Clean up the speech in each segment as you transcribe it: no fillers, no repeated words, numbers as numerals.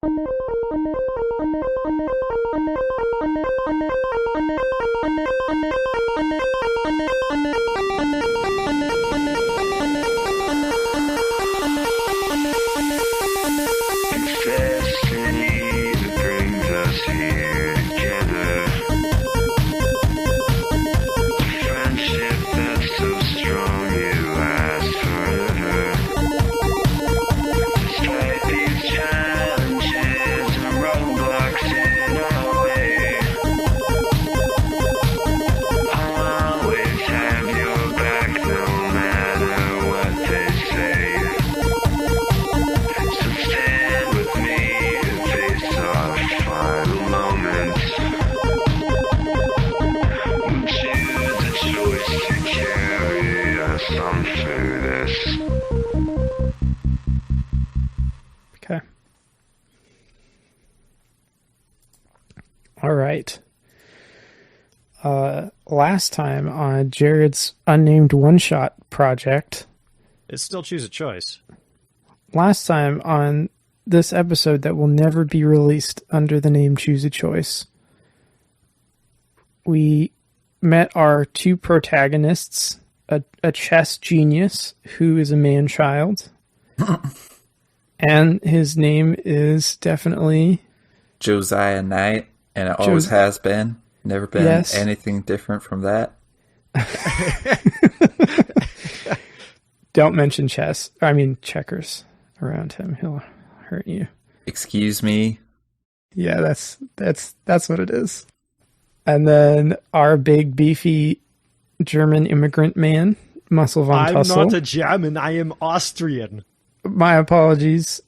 Okay. All right. Last time on Jared's unnamed one-shot project. It's still choose a choice. Last time on this episode that will never be released under the name Choose a Choice, we met our two protagonists, a chess genius who is a man-child, and his name is definitely Josiah Knight, and it always has been. Never been anything different from that. Don't mention checkers around him. He'll hurt you. Excuse me? Yeah, that's what it is. And then our big, beefy German immigrant man, Muscle von Tussle. I'm not a German, I am Austrian. My apologies,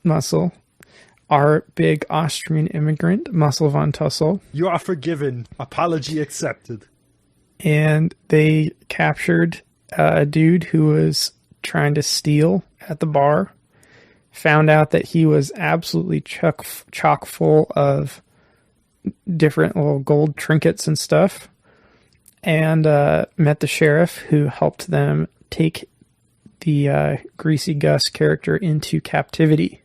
Muscle. Our big Austrian immigrant, Muscle von Tussle. You are forgiven. Apology accepted. And they captured a dude who was trying to steal at the bar. Found out that he was absolutely chock full of different little gold trinkets and stuff. And met the sheriff, who helped them take the Greasy Gus character into captivity.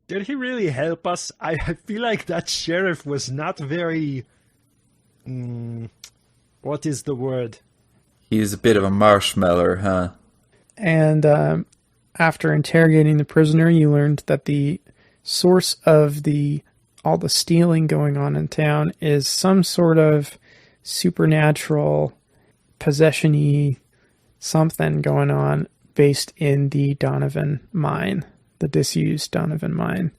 Did he really help us? I feel like that sheriff was not very... what is the word? He's a bit of a marshmallow, huh? And after interrogating the prisoner, you learned that the source of all the stealing going on in town is some sort of supernatural, possession-y something going on based in the Donovan mine, the disused Donovan mine.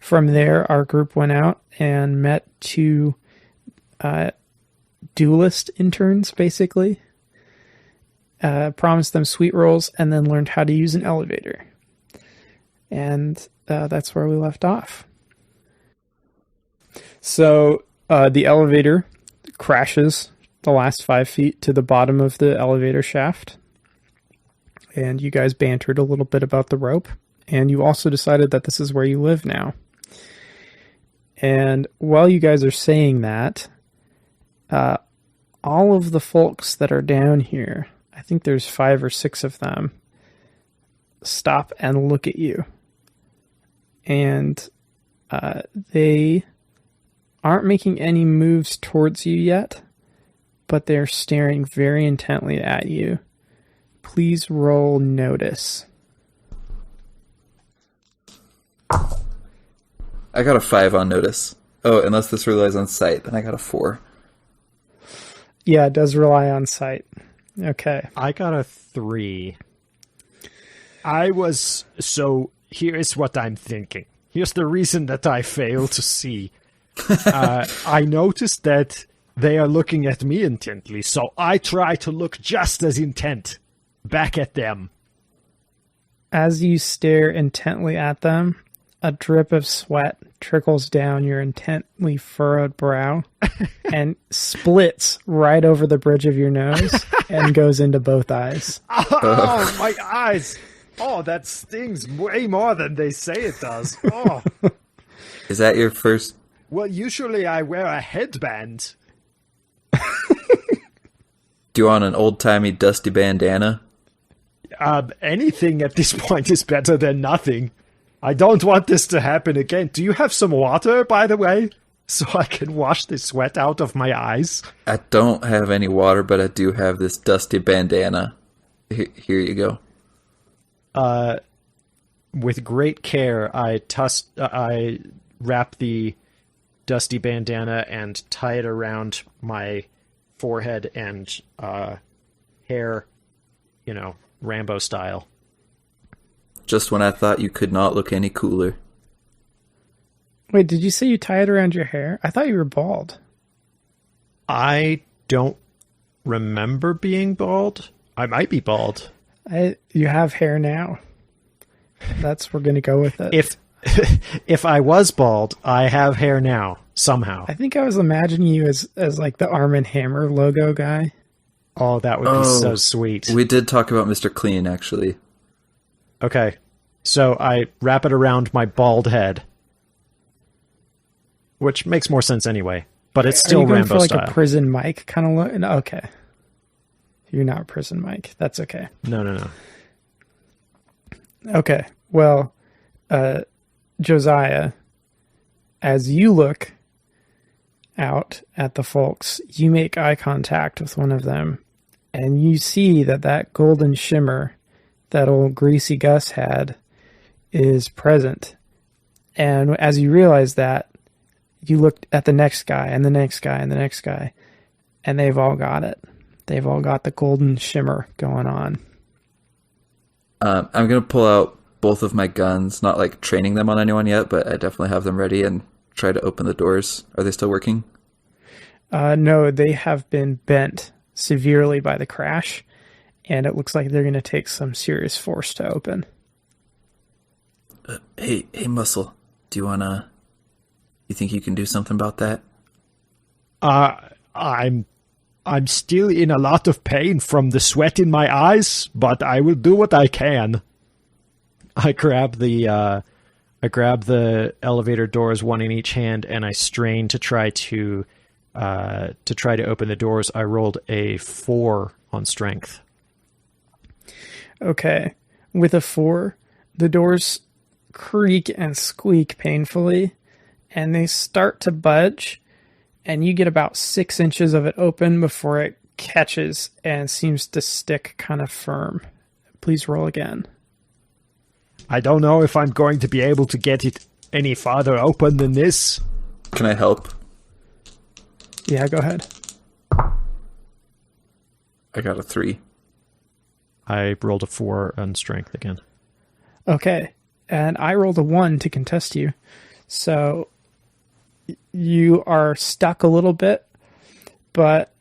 From there, our group went out and met two duelist interns, basically. Promised them sweet rolls, and then learned how to use an elevator. And that's where we left off. So the elevator crashes the last 5 feet to the bottom of the elevator shaft. And you guys bantered a little bit about the rope. And you also decided that this is where you live now. And while you guys are saying that, all of the folks that are down here, I think there's 5 or 6 of them, stop and look at you. And they aren't making any moves towards you yet, but they're staring very intently at you. Please roll notice. I got a 5 on notice. Oh, unless this relies on sight, then I got a 4. Yeah, it does rely on sight. Okay. I got a 3. So here's what I'm thinking. Here's the reason that I fail to see. I noticed that they are looking at me intently, so I try to look just as intent back at them. As you stare intently at them, a drip of sweat trickles down your intently furrowed brow and splits right over the bridge of your nose and goes into both eyes. Oh, my eyes! Oh, that stings way more than they say it does. Oh. Is that your first? Well, usually I wear a headband. Do you want an old-timey dusty bandana? Anything at this point is better than nothing. I don't want this to happen again. Do you have some water, by the way? So I can wash the sweat out of my eyes? I don't have any water, but I do have this dusty bandana. Here you go. With great care, I wrap the dusty bandana and tie it around my forehead and hair, Rambo style. Just when I thought you could not look any cooler. Wait, did you say you tie it around your hair? I thought you were bald. I don't remember being bald. I might be bald. You have hair now. We're going to go with it. If I was bald, I have hair now, somehow. I think I was imagining you as like the Arm & Hammer logo guy. Oh, that would be so sweet. We did talk about Mr. Clean, actually. Okay, so I wrap it around my bald head, which makes more sense anyway. But it's still Rambo style. Are you going for like a prison Mike kind of look? No, okay, you're not prison Mike. That's okay. No. Okay, well, Josiah, as you look out at the folks, you make eye contact with one of them, and you see that golden shimmer that old Greasy Gus had is present. And as you realize that, you look at the next guy and the next guy and the next guy, and they've all got it. They've all got the golden shimmer going on. I'm going to pull out both of my guns, not like training them on anyone yet, but I definitely have them ready and try to open the doors. Are they still working? No, they have been bent severely by the crash, and it looks like they're going to take some serious force to open. Hey, Muscle, do you think you can do something about that? I'm still in a lot of pain from the sweat in my eyes, but I will do what I can. I grab the elevator doors, one in each hand, and I strain to try to open the doors. I rolled a 4 on strength. Okay. With a 4, the doors creak and squeak painfully, and they start to budge, and you get about 6 inches of it open before it catches and seems to stick kind of firm. Please roll again. I don't know if I'm going to be able to get it any farther open than this. Can I help? Yeah, go ahead. I got a 3. I rolled a 4 on strength again. Okay, and I rolled a 1 to contest you. So you are stuck a little bit, but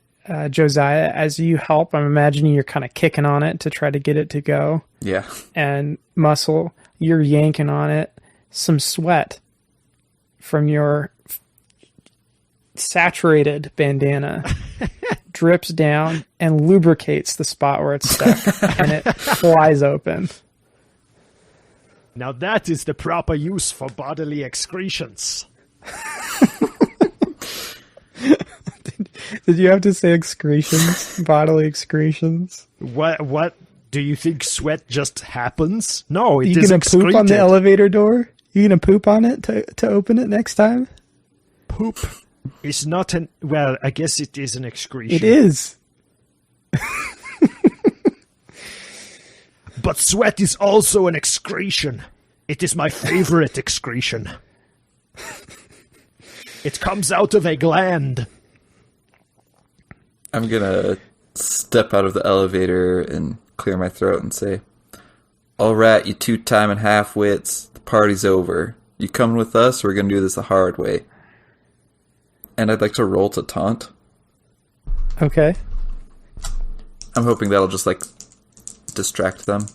Josiah, as you help, I'm imagining you're kind of kicking on it to try to get it to go. Yeah. And Muscle, you're yanking on it. Some sweat from your saturated bandana drips down and lubricates the spot where it's stuck, and it flies open. Now that is the proper use for bodily excretions. Did you have to say excretions? Bodily excretions? What? Do you think sweat just happens? No, it is excreted. You gonna poop on the elevator door? You gonna poop on it to open it next time? Poop is not an... Well, I guess it is an excretion. It is. But sweat is also an excretion. It is my favorite excretion. It comes out of a gland. I'm gonna step out of the elevator and clear my throat and say, "All right, you 2-time and half-wits, the party's over. You coming with us, or we're gonna do this the hard way?" And I'd like to roll to taunt. Okay. I'm hoping that'll just, distract them.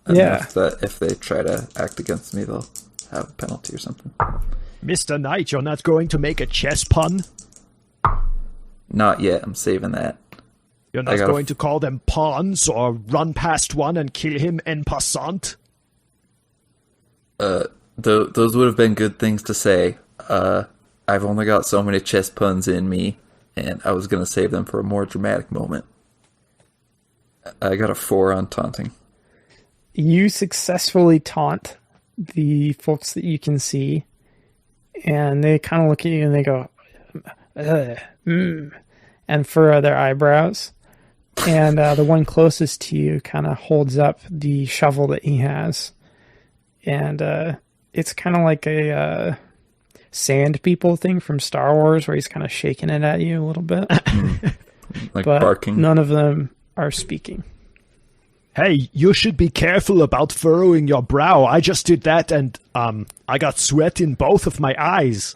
Yeah. That if they try to act against me, they'll have a penalty or something. Mr. Knight, you're not going to make a chess pun? Not yet. I'm saving that. You're not going to call them pawns or run past one and kill him en passant? Those would have been good things to say. I've only got so many chess puns in me, and I was going to save them for a more dramatic moment. I got a 4 on taunting. You successfully taunt the folks that you can see, and they kind of look at you and they go, and furrow their eyebrows. And the one closest to you kind of holds up the shovel that he has. And it's kind of like a sand people thing from Star Wars, where he's kind of shaking it at you a little bit. Like but barking. None of them are speaking. Hey, you should be careful about furrowing your brow. I just did that, and I got sweat in both of my eyes.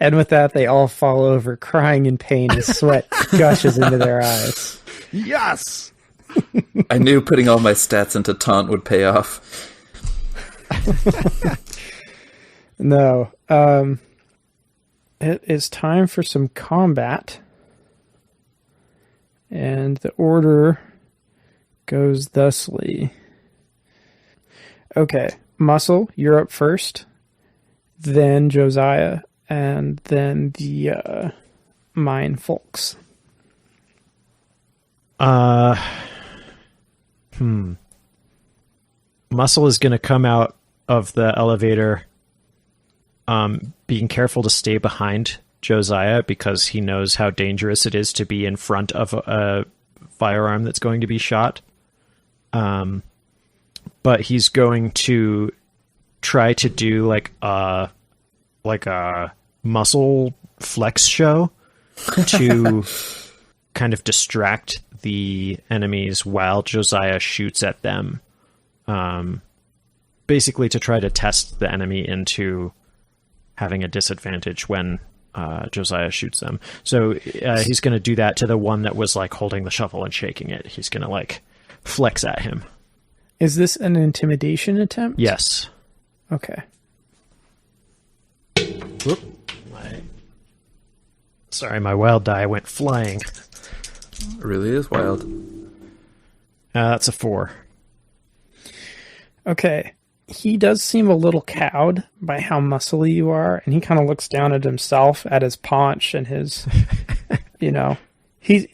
And with that, they all fall over, crying in pain as sweat gushes into their eyes. Yes! I knew putting all my stats into taunt would pay off. No. It is time for some combat. And the order goes thusly. Okay, Muscle, you're up first. Then Josiah. And then the mine folks. Muscle is going to come out of the elevator, being careful to stay behind Josiah because he knows how dangerous it is to be in front of a firearm that's going to be shot. But he's going to try to do like a muscle flex show to kind of distract the enemies while Josiah shoots at them. Basically to try to test the enemy into having a disadvantage when Josiah shoots them. So he's going to do that to the one that was like holding the shovel and shaking it. He's going to like flex at him. Is this an intimidation attempt? Yes. Okay. Whoop. Sorry, my wild die went flying. It really is wild. That's a 4. Okay. He does seem a little cowed by how muscly you are, and he kind of looks down at himself, at his paunch and his, he's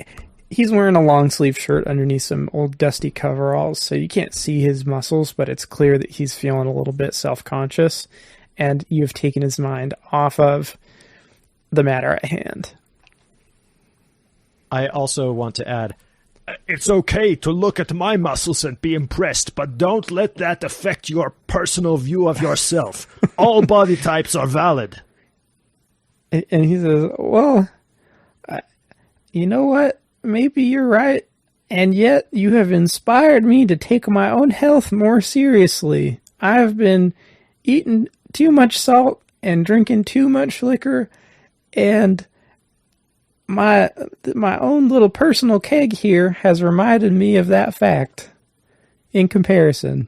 wearing a long sleeve shirt underneath some old dusty coveralls, so you can't see his muscles, but it's clear that he's feeling a little bit self-conscious, and you have taken his mind off of the matter at hand. I also want to add, it's okay to look at my muscles and be impressed, but don't let that affect your personal view of yourself. All body types are valid. And he says, well, you know what? Maybe you're right. And yet you have inspired me to take my own health more seriously. I've been eating too much salt and drinking too much liquor, and my own little personal keg here has reminded me of that fact in comparison.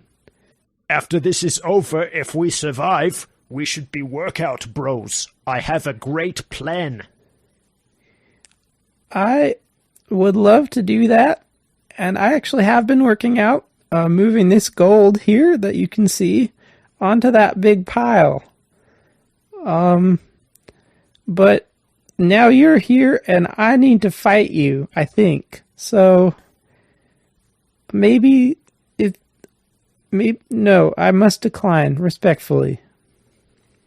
After this is over, if we survive, we should be workout bros. I have a great plan. I would love to do that, and I actually have been working out, moving this gold here that you can see onto that big pile. But now you're here, and I need to fight you, I think. So, no, I must decline, respectfully.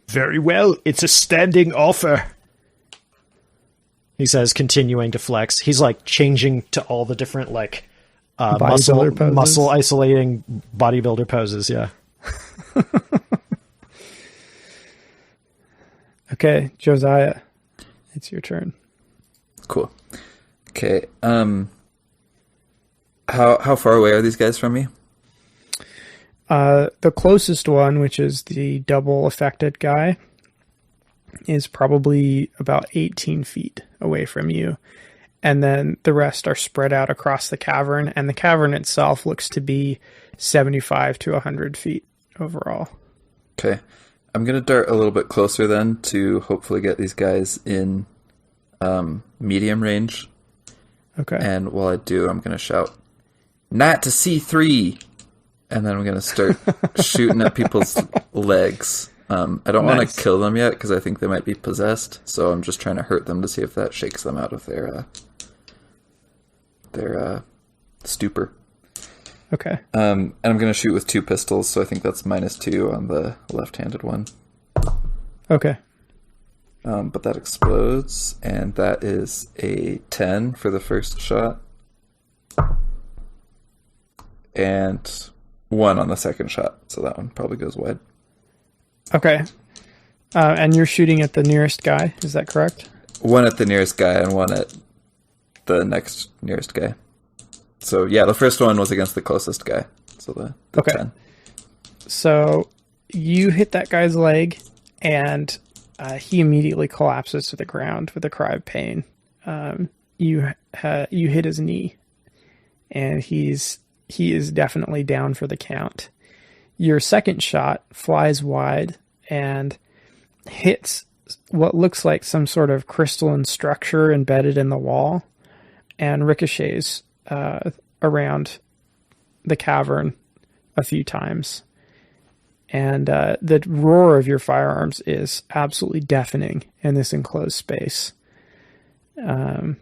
Very well, it's a standing offer. He says, continuing to flex. He's like changing to all the different like muscle isolating bodybuilder poses, yeah. Okay, Josiah, it's your turn. Cool. Okay. How far away are these guys from me? The closest one, which is the double affected guy, is probably about 18 feet away from you. And then the rest are spread out across the cavern, and the cavern itself looks to be 75 to 100 feet overall. Okay. I'm going to dart a little bit closer then to hopefully get these guys in medium range. Okay. And while I do, I'm going to shout, "Not to C3!" And then I'm going to start shooting at people's legs. I don't want to kill them yet because I think they might be possessed. So I'm just trying to hurt them to see if that shakes them out of their stupor. Okay. And I'm going to shoot with 2 pistols, so I think that's -2 on the left-handed one. Okay. But that explodes, and that is a 10 for the first shot. And 1 on the second shot, so that one probably goes wide. Okay. And you're shooting at the nearest guy, is that correct? 1 at the nearest guy and 1 at the next nearest guy. So yeah, the first one was against the closest guy. So the okay. 10. So you hit that guy's leg, and he immediately collapses to the ground with a cry of pain. You hit his knee, and he is definitely down for the count. Your second shot flies wide and hits what looks like some sort of crystalline structure embedded in the wall, and ricochets around the cavern a few times. And the roar of your firearms is absolutely deafening in this enclosed space. And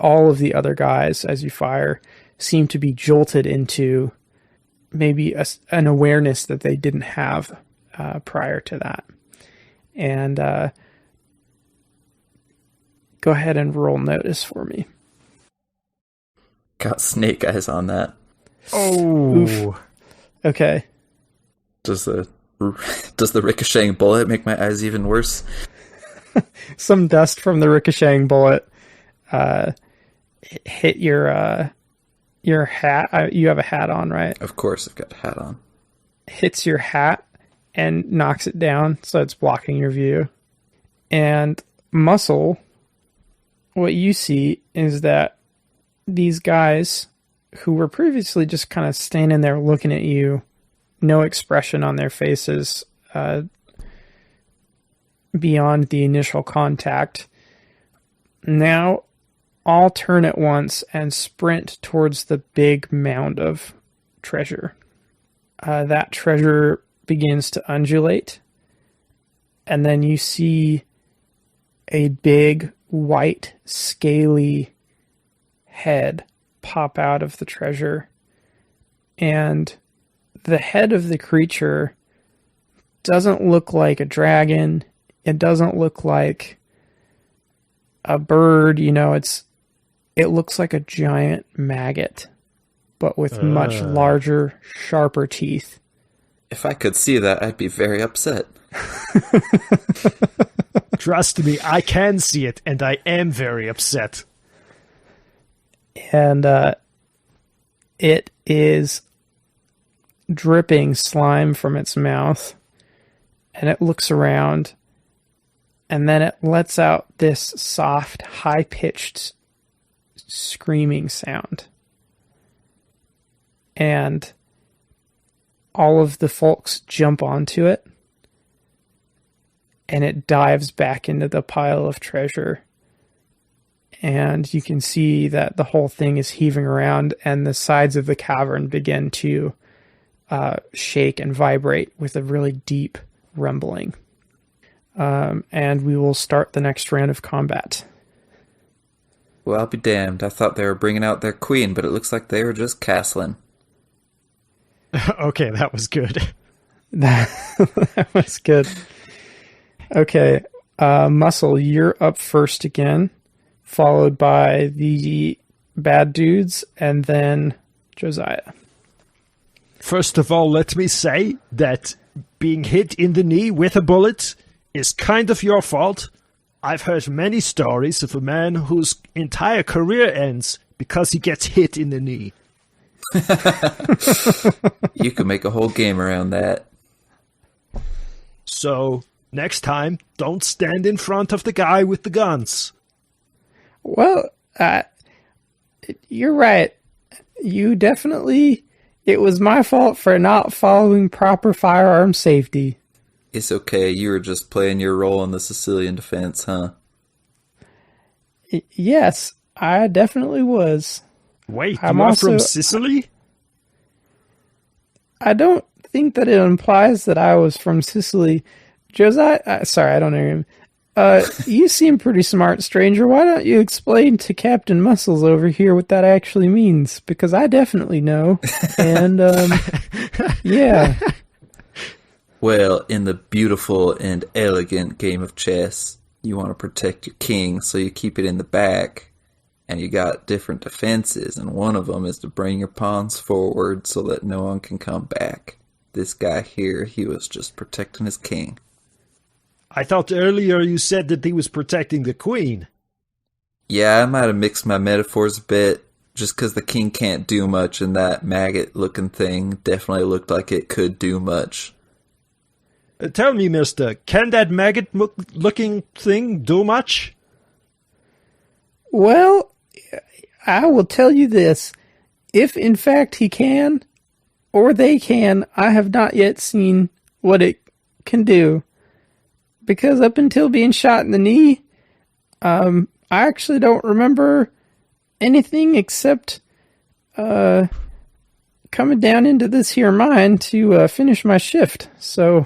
all of the other guys, as you fire, seem to be jolted into maybe an awareness that they didn't have prior to that. And go ahead and roll notice for me. Got snake eyes on that. Oh. Oof. Okay. Does the ricocheting bullet make my eyes even worse? Some dust from the ricocheting bullet hit your hat. You have a hat on, right? Of course, I've got a hat on. Hits your hat and knocks it down, so it's blocking your view. And Muscle, what you see is that these guys who were previously just kind of standing there looking at you, no expression on their faces beyond the initial contact, now all turn at once and sprint towards the big mound of treasure. That treasure begins to undulate, and then you see a big, white, scaly head pop out of the treasure. And the head of the creature doesn't look like a dragon. It doesn't look like a bird. It looks like a giant maggot, but with much larger, sharper teeth. If I could see that, I'd be very upset. Trust me, I can see it, and I am very upset. And it is dripping slime from its mouth, and it looks around, and then it lets out this soft, high-pitched screaming sound. And all of the folks jump onto it, and it dives back into the pile of treasure. And you can see that the whole thing is heaving around, and the sides of the cavern begin to shake and vibrate with a really deep rumbling. And we will start the next round of combat. Well, I'll be damned. I thought they were bringing out their queen, but it looks like they were just castling. Okay, that was good. That was good. Okay, Muscle, you're up first again, followed by the bad dudes, and then Josiah. First of all, let me say that being hit in the knee with a bullet is kind of your fault. I've heard many stories of a man whose entire career ends because he gets hit in the knee. You could make a whole game around that. So, next time, don't stand in front of the guy with the guns. Well, you're right. You definitely... It was my fault for not following proper firearm safety. It's okay, you were just playing your role in the Sicilian defense, huh? Yes, I definitely was. Wait, you are from Sicily? I don't think that it implies that I was from Sicily. Josiah, sorry, I don't know him. You seem pretty smart, stranger. Why don't you explain to Captain Muscles over here what that actually means? Because I definitely know. And, yeah. Well, in the beautiful and elegant game of chess, you want to protect your king, so you keep it in the back, and you got different defenses, and one of them is to bring your pawns forward so that no one can come back. This guy here, he was just protecting his king. I thought earlier you said that he was protecting the queen. Yeah, I might have mixed my metaphors a bit, just because the king can't do much, and that maggot-looking thing definitely looked like it could do much. Tell me, mister, can that maggot-looking thing do much? Well, I will tell you this. If in fact he can, or they can, I have not yet seen what it can do. Because up until being shot in the knee, I actually don't remember anything except coming down into this here mine to finish my shift. So,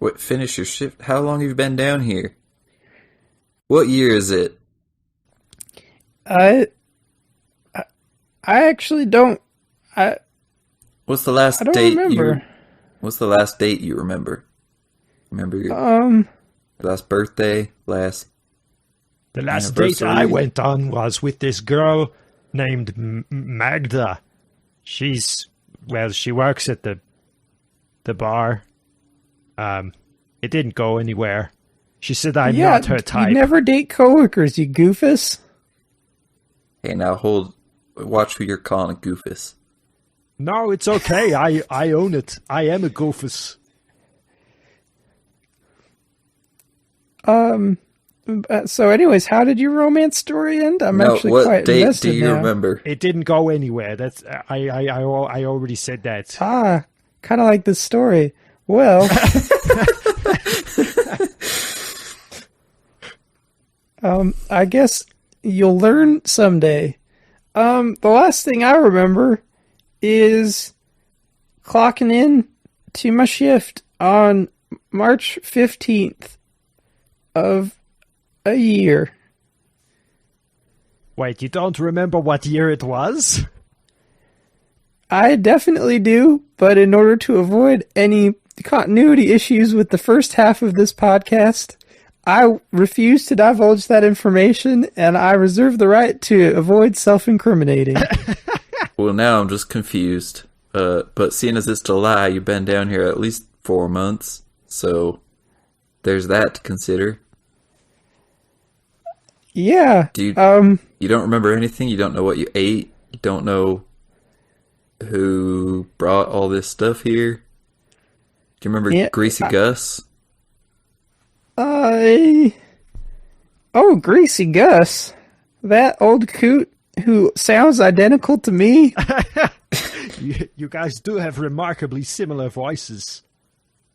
What, finish your shift? How long have you been down here? What year is it? I actually don't. What's the last I don't date remember. What's the last date you remember? Remember your last birthday? The last date I went on was with this girl named Magda. She works at the bar. It didn't go anywhere. She said I'm not her type. You never date coworkers, you goofus. Hey, now watch who you're calling a goofus. No, it's okay. I own it. I am a goofus. So anyways, how did your romance story end? I'm actually quite invested now. What date do you remember? It didn't go anywhere. That's I already said that. Kind of like this story. Well, I guess you'll learn someday. The last thing I remember is clocking in to my shift on March 15th of a year. Wait, you don't remember what year it was? I definitely do, but in order to avoid any continuity issues with the first half of this podcast, I refuse to divulge that information, and I reserve the right to avoid self-incriminating. Well, now I'm just confused. But seeing as it's July, you've been down here at least 4 months, so there's that to consider. Yeah. You don't remember anything? You don't know what you ate? You don't know who brought all this stuff here? Do you remember Greasy Gus? Greasy Gus. That old coot who sounds identical to me. You guys do have remarkably similar voices.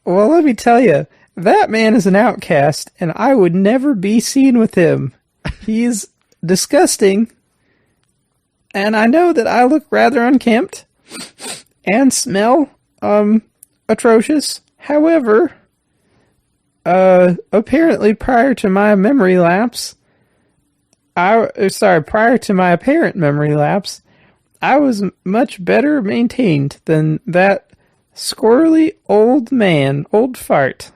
Well, let me tell you, that man is an outcast, and I would never be seen with him. He's disgusting, and I know that I look rather unkempt and smell atrocious. However, apparently prior to my apparent memory lapse, I was much better maintained than that squirrely old fart.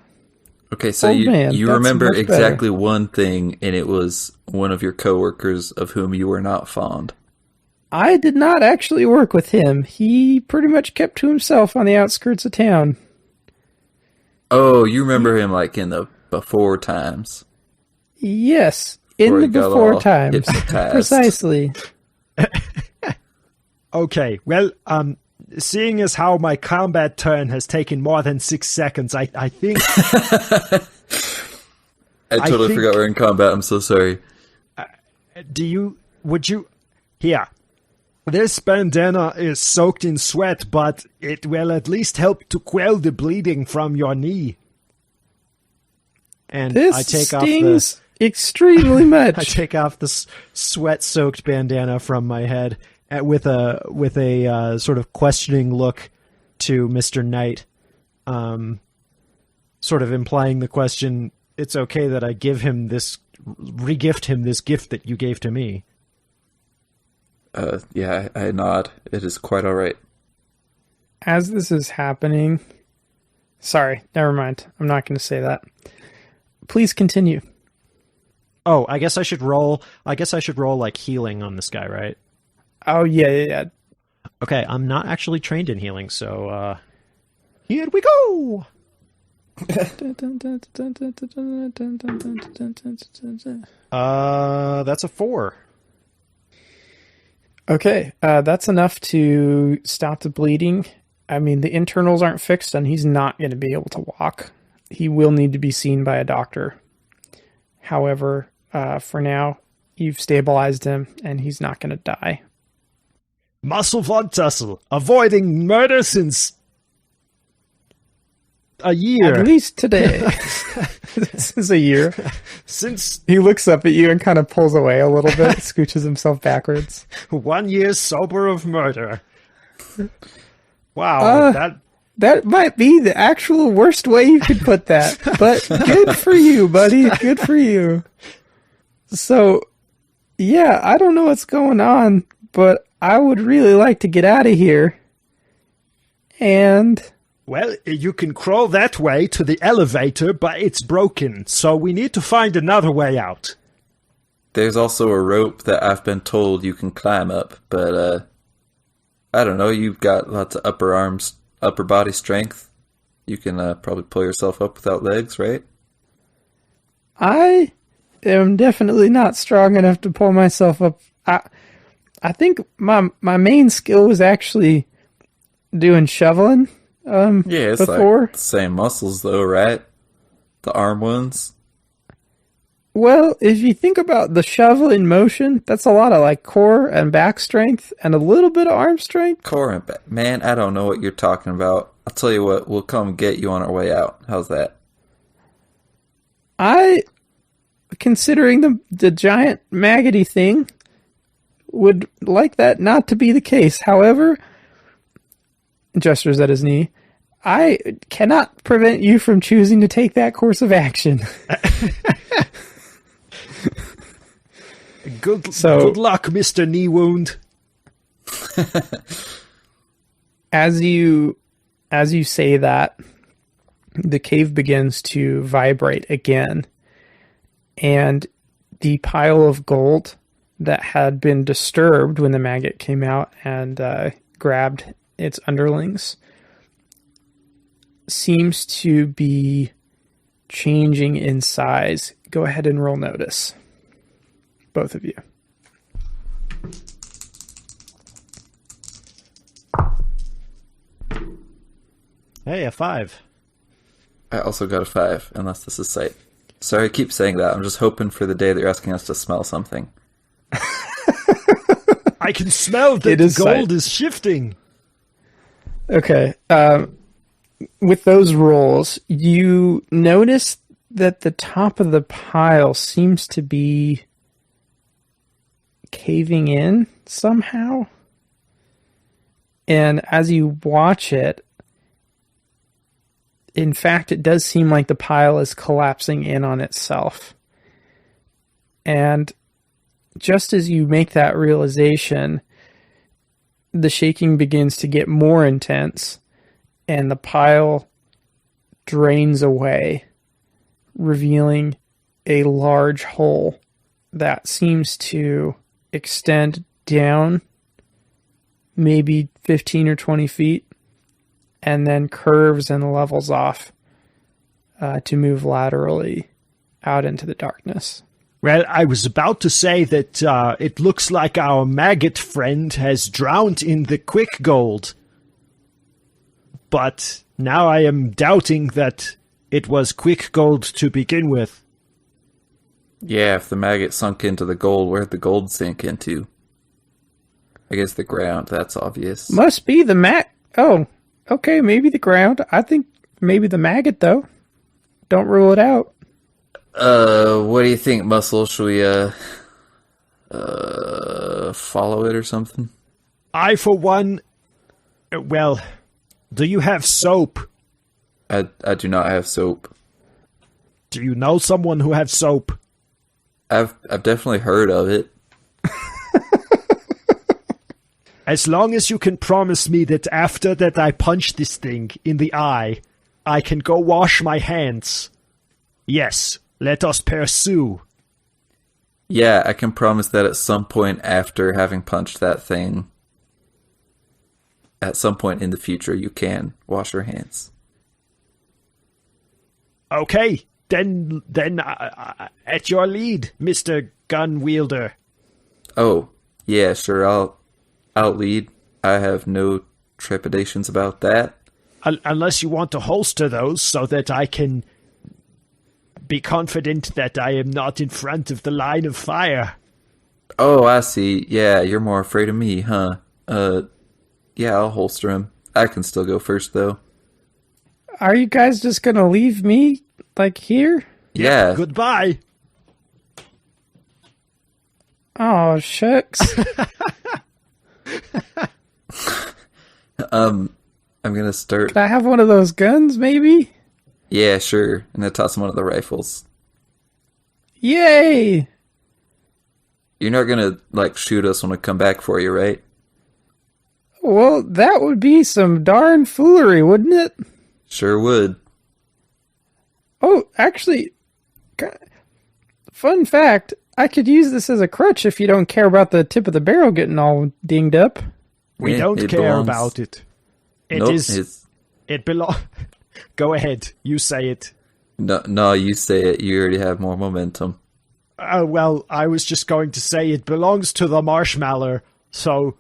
Okay, so you remember exactly one thing, and it was one of your coworkers of whom you were not fond. I did not actually work with him. He pretty much kept to himself on the outskirts of town. Oh, you remember him like in the before times. Yes, in the before times. Precisely. Okay, well, seeing as how my combat turn has taken more than 6 seconds, I think... I totally forgot we're in combat, I'm so sorry. Here, this bandana is soaked in sweat, but it will at least help to quell the bleeding from your knee. And I take stings extremely much. I take off the sweat-soaked bandana from my head with a sort of questioning look to Mr. Knight, sort of implying the question: it's okay that I give him this, regift him this gift that you gave to me. Yeah, I nod. It is quite all right. As this is happening, sorry, never mind. I'm not going to say that. Please continue. Oh, I guess I should roll like healing on this guy, right? Oh, yeah. Okay, I'm not actually trained in healing, so here we go. That's a 4. Okay, that's enough to stop the bleeding. I mean, the internals aren't fixed, and he's not going to be able to walk. He will need to be seen by a doctor. However, for now, you've stabilized him, and he's not going to die. Muscle von Tussle, avoiding murder since a year. At least today. This is a year. Since he looks up at you and kind of pulls away a little bit, scooches himself backwards. 1 year sober of murder. Wow, that might be the actual worst way you could put that. But good for you, buddy. Good for you. So, yeah, I don't know what's going on, but I would really like to get out of here. And... well, you can crawl that way to the elevator, but it's broken, so we need to find another way out. There's also a rope that I've been told you can climb up, but I don't know, you've got lots of upper body strength. You can probably pull yourself up without legs, right? I am definitely not strong enough to pull myself up. I think my main skill was actually doing shoveling. Yeah, it's before. Like the same muscles though, right? The arm ones. Well, if you think about the shoveling motion, that's a lot of like core and back strength and a little bit of arm strength. Core and back. Man, I don't know what you're talking about. I'll tell you what, we'll come get you on our way out. How's that? Considering the giant maggoty thing, would like that not to be the case. However, gestures at his knee, I cannot prevent you from choosing to take that course of action. Good luck, Mr. Knee Wound. As you say that, the cave begins to vibrate again, and the pile of gold that had been disturbed when the maggot came out and grabbed its underlings seems to be changing in size. Go ahead and roll notice, both of you. Hey, a 5. I also got a 5, unless this is sight. Sorry, I keep saying that. I'm just hoping for the day that you're asking us to smell something. I can smell that the gold is shifting. Okay. With those rolls, you notice that the top of the pile seems to be caving in somehow. And as you watch it, in fact, it does seem like the pile is collapsing in on itself. And just as you make that realization, the shaking begins to get more intense, and the pile drains away, revealing a large hole that seems to extend down maybe 15 or 20 feet, and then curves and levels off to move laterally out into the darkness. Well, I was about to say that it looks like our maggot friend has drowned in the quick gold. But now I am doubting that it was quick gold to begin with. Yeah, if the maggot sunk into the gold, where'd the gold sink into? I guess the ground, that's obvious. Must be the Oh, okay, maybe the ground. I think maybe the maggot, though. Don't rule it out. What do you think, Muscle? Should we, follow it or something? I, for one... Well, do you have soap? I do not have soap. Do you know someone who has soap? I've definitely heard of it. As long as you can promise me that after that I punch this thing in the eye, I can go wash my hands. Yes, let us pursue. Yeah, I can promise that at some point after having punched that thing, at some point in the future, you can wash your hands. Okay, then at your lead, Mr. Gun Wielder. Oh, yeah, sure, I'll lead. I have no trepidations about that. Unless you want to holster those so that I can be confident that I am not in front of the line of fire. Oh, I see. Yeah, you're more afraid of me, huh? Yeah, I'll holster him. I can still go first, though. Are you guys just gonna leave me, like, here? Yeah. Goodbye. Oh, shucks. I'm gonna start. Could I have one of those guns, maybe? Yeah, sure. And I toss him one of the rifles. Yay! You're not gonna, like, shoot us when we come back for you, right? Well, that would be some darn foolery, wouldn't it? Sure would. Oh, actually, fun fact, I could use this as a crutch if you don't care about the tip of the barrel getting all dinged up. We Yeah, don't it care belongs. about it. Nope, It belongs. Go ahead, you say it. No, you say it. You already have more momentum. Well, I was just going to say it belongs to the marshmallow, so,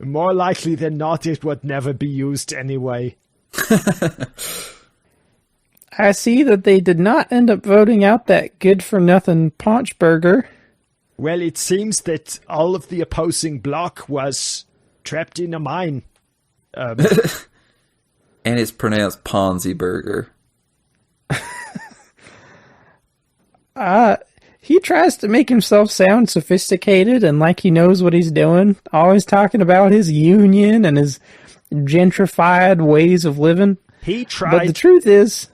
more likely than not, it would never be used anyway. I see that they did not end up voting out that good-for-nothing paunch burger. Well, it seems that all of the opposing bloc was trapped in a mine. And it's pronounced Ponzi Burger. He tries to make himself sound sophisticated and like he knows what he's doing, always talking about his union and his gentrified ways of living. He tried. But the truth is...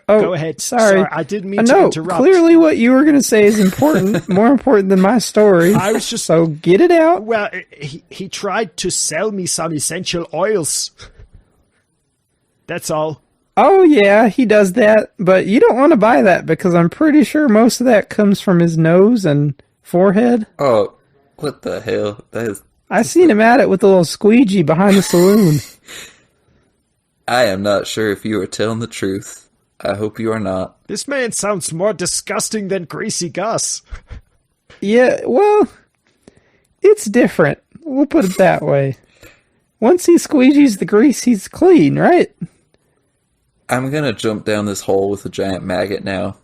Go ahead. Sorry. I didn't mean to No, interrupt. clearly what you were going to say is important, more important than my story. I was just... So get it out. Well, he tried to sell me some essential oils. That's all. Oh yeah, he does that, but you don't want to buy that because I'm pretty sure most of that comes from his nose and forehead. Oh, what the hell? That is... I seen him at it with a little squeegee behind the saloon. I am not sure if you are telling the truth. I hope you are not. This man sounds more disgusting than Greasy Gus. Yeah, well, it's different. We'll put it that way. Once he squeegees the grease, he's clean, right? I'm gonna jump down this hole with a giant maggot now.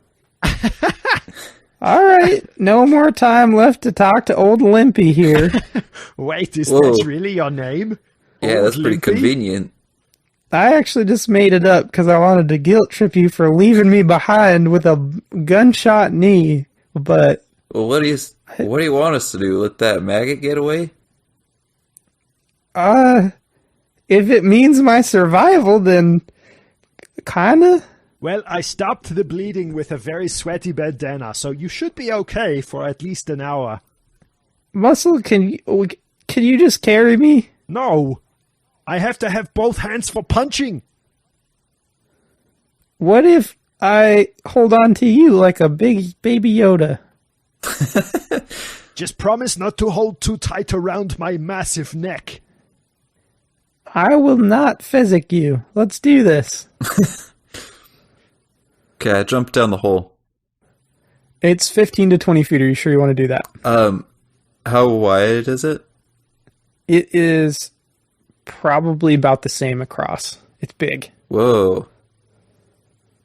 All right, no more time left to talk to old Limpy here. Wait, is Whoa. that really your name? Yeah, Old that's pretty Limpy? convenient. I actually just made it up because I wanted to guilt trip you for leaving me behind with a gunshot knee, but... Well, what do you want us to do? Let that maggot get away? If it means my survival, then kinda. Well, I stopped the bleeding with a very sweaty bandana, so you should be okay for at least an hour. Muscle, can you just carry me? No, I have to have both hands for punching. What if I hold on to you like a big baby Yoda? Just promise not to hold too tight around my massive neck. I will not physic you. Let's do this. Okay, I jumped down the hole. It's 15 to 20 feet. Are you sure you want to do that? How wide is it? It is probably about the same across. It's big. Whoa.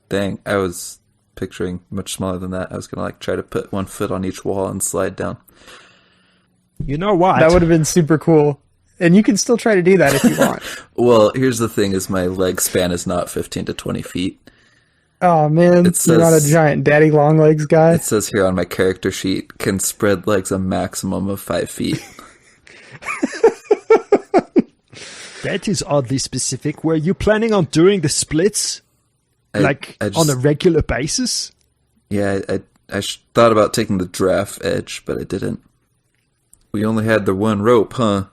Dang, I was picturing much smaller than that. I was gonna try to put 1 foot on each wall and slide down. You know what? That would have been super cool. And you can still try to do that if you want. Well, here's the thing: is my leg span is not 15 to 20 feet. Oh man, you're not a giant daddy long legs guy. It says here on my character sheet, can spread legs a maximum of 5 feet. That is oddly specific. Were you planning on doing the splits? On a regular basis? Yeah, I thought about taking the draft edge, but I didn't. We only had the one rope, huh?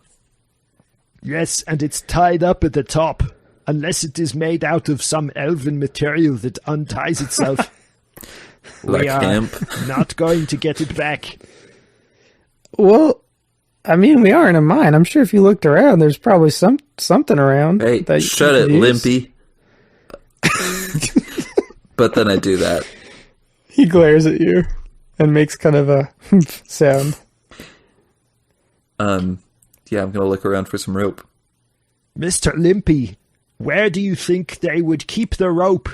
Yes, and it's tied up at the top. Unless it is made out of some elven material that unties itself. Like we are hemp. not going to get it back. Well, I mean, we are in a mine. I'm sure if you looked around, there's probably something around. Hey, that shut you it, could use. Limpy. But then I do that. He glares at you and makes kind of a sound. Yeah, I'm gonna look around for some rope. Mr. Limpy, where do you think they would keep the rope?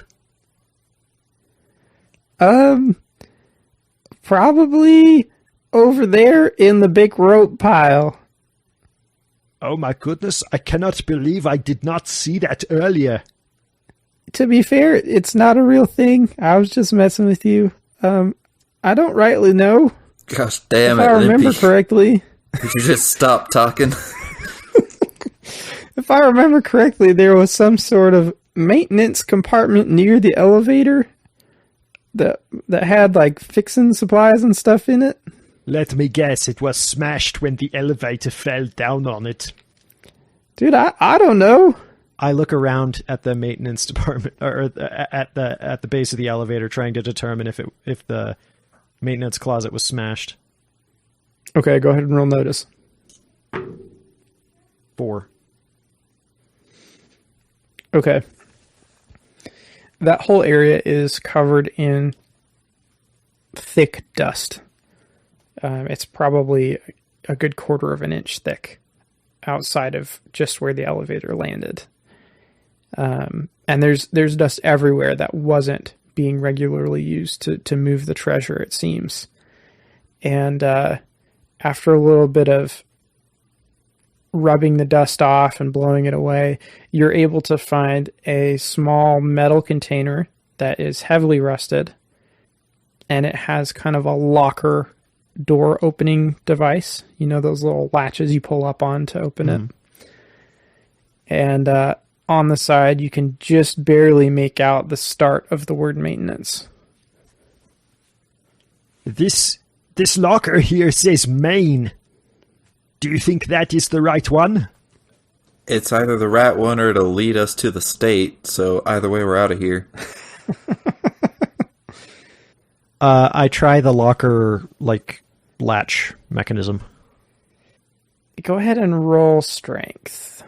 Probably over there in the big rope pile. Oh my goodness, I cannot believe I did not see that earlier. To be fair, it's not a real thing. I was just messing with you. I don't rightly know. Gosh damn If it, I remember Limpy. correctly. Could you just stop talking? If I remember correctly, there was some sort of maintenance compartment near the elevator that had like fixing supplies and stuff in it. Let me guess, it was smashed when the elevator fell down on it. Dude, I don't know. I look around at the maintenance department, or at the base of the elevator, trying to determine if the maintenance closet was smashed. Okay, go ahead and roll notice. 4. Okay. That whole area is covered in thick dust. It's probably a good quarter of an inch thick outside of just where the elevator landed. And there's dust everywhere that wasn't being regularly used to move the treasure, it seems. And after a little bit of rubbing the dust off and blowing it away, you're able to find a small metal container that is heavily rusted, and it has kind of a locker door opening device. You know, those little latches you pull up on to open it. And on the side, you can just barely make out the start of the word maintenance. This locker here says Maine. Do you think that is the right one? It's either the right one or it'll lead us to the state, so either way we're out of here. I try the locker, latch mechanism. Go ahead and roll strength.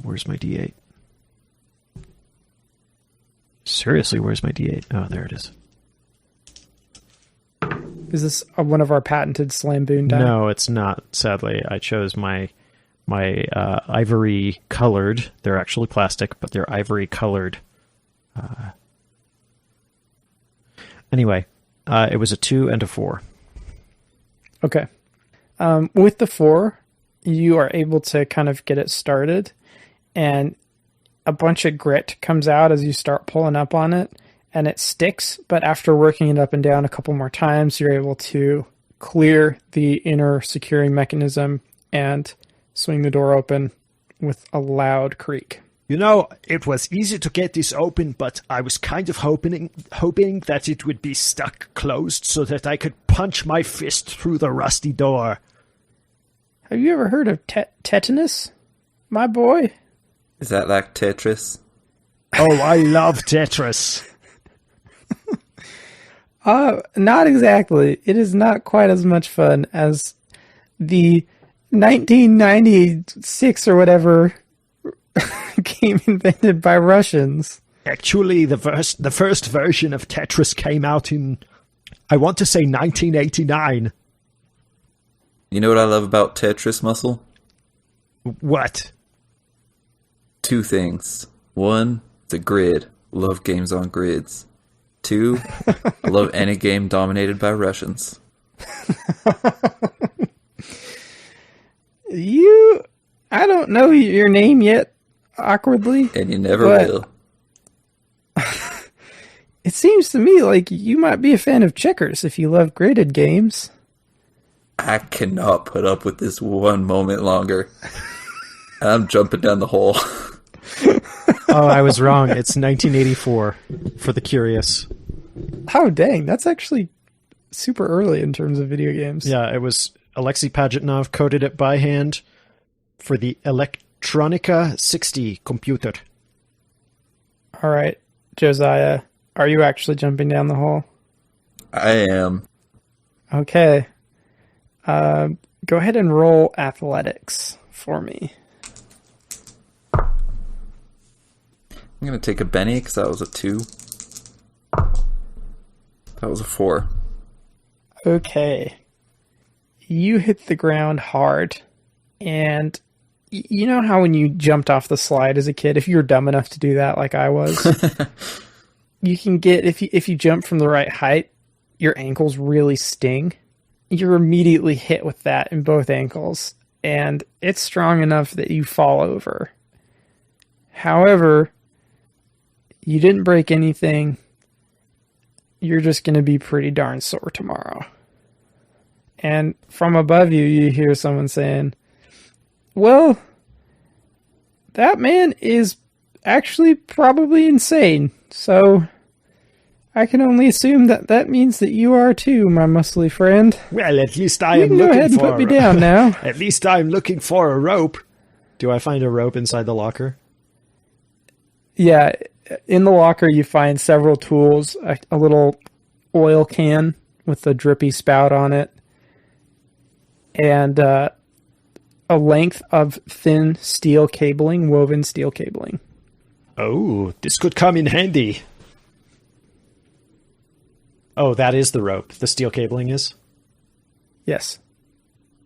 Where's my D8? Seriously, where's my D8? Oh, there it is. Is this one of our patented Slamboon die? No, it's not, sadly. I chose my ivory colored. They're actually plastic, but they're ivory colored. Anyway, it was a 2 and a 4. Okay. With the 4, you are able to kind of get it started, and a bunch of grit comes out as you start pulling up on it, and it sticks, but after working it up and down a couple more times, you're able to clear the inner securing mechanism and swing the door open with a loud creak. You know, it was easy to get this open, but I was kind of hoping that it would be stuck closed so that I could punch my fist through the rusty door. Have you ever heard of tetanus, my boy? Is that like Tetris? Oh, I love Tetris. Not exactly. It is not quite as much fun as the 1996 or whatever game invented by Russians. Actually, the first version of Tetris came out in, I want to say 1989. You know what I love about Tetris, Muscle? What? 2 things. 1, the grid. Love games on grids. 2, I love any game dominated by Russians. I don't know your name yet, awkwardly. And you never will. It seems to me like you might be a fan of checkers if you love gridded games. I cannot put up with this one moment longer. I'm jumping down the hole. Oh, I was wrong. It's 1984 for the curious. Oh, dang. That's actually super early in terms of video games. Yeah, it was Alexei Pajitnov coded it by hand for the Electronica 60 computer. All right, Josiah, are you actually jumping down the hole? I am. Okay. Go ahead and roll athletics for me. I'm going to take a Benny because that was a 2. That was a 4. Okay. You hit the ground hard. And you know how when you jumped off the slide as a kid, if you were dumb enough to do that like I was, you can get, if you jump from the right height, your ankles really sting. You're immediately hit with that in both ankles. And it's strong enough that you fall over. However, you didn't break anything. You're just going to be pretty darn sore tomorrow. And from above you, you hear someone saying, well, that man is actually probably insane. So I can only assume that that means that you are too, my muscly friend. Well, at least I You am can go looking ahead and for put me down now. At least I'm looking for a rope. Do I find a rope inside the locker? Yeah, in the locker you find several tools, a little oil can with a drippy spout on it, and a length of thin steel cabling, woven steel cabling. Oh, this could come in handy. Oh, that is the rope. The steel cabling is? Yes.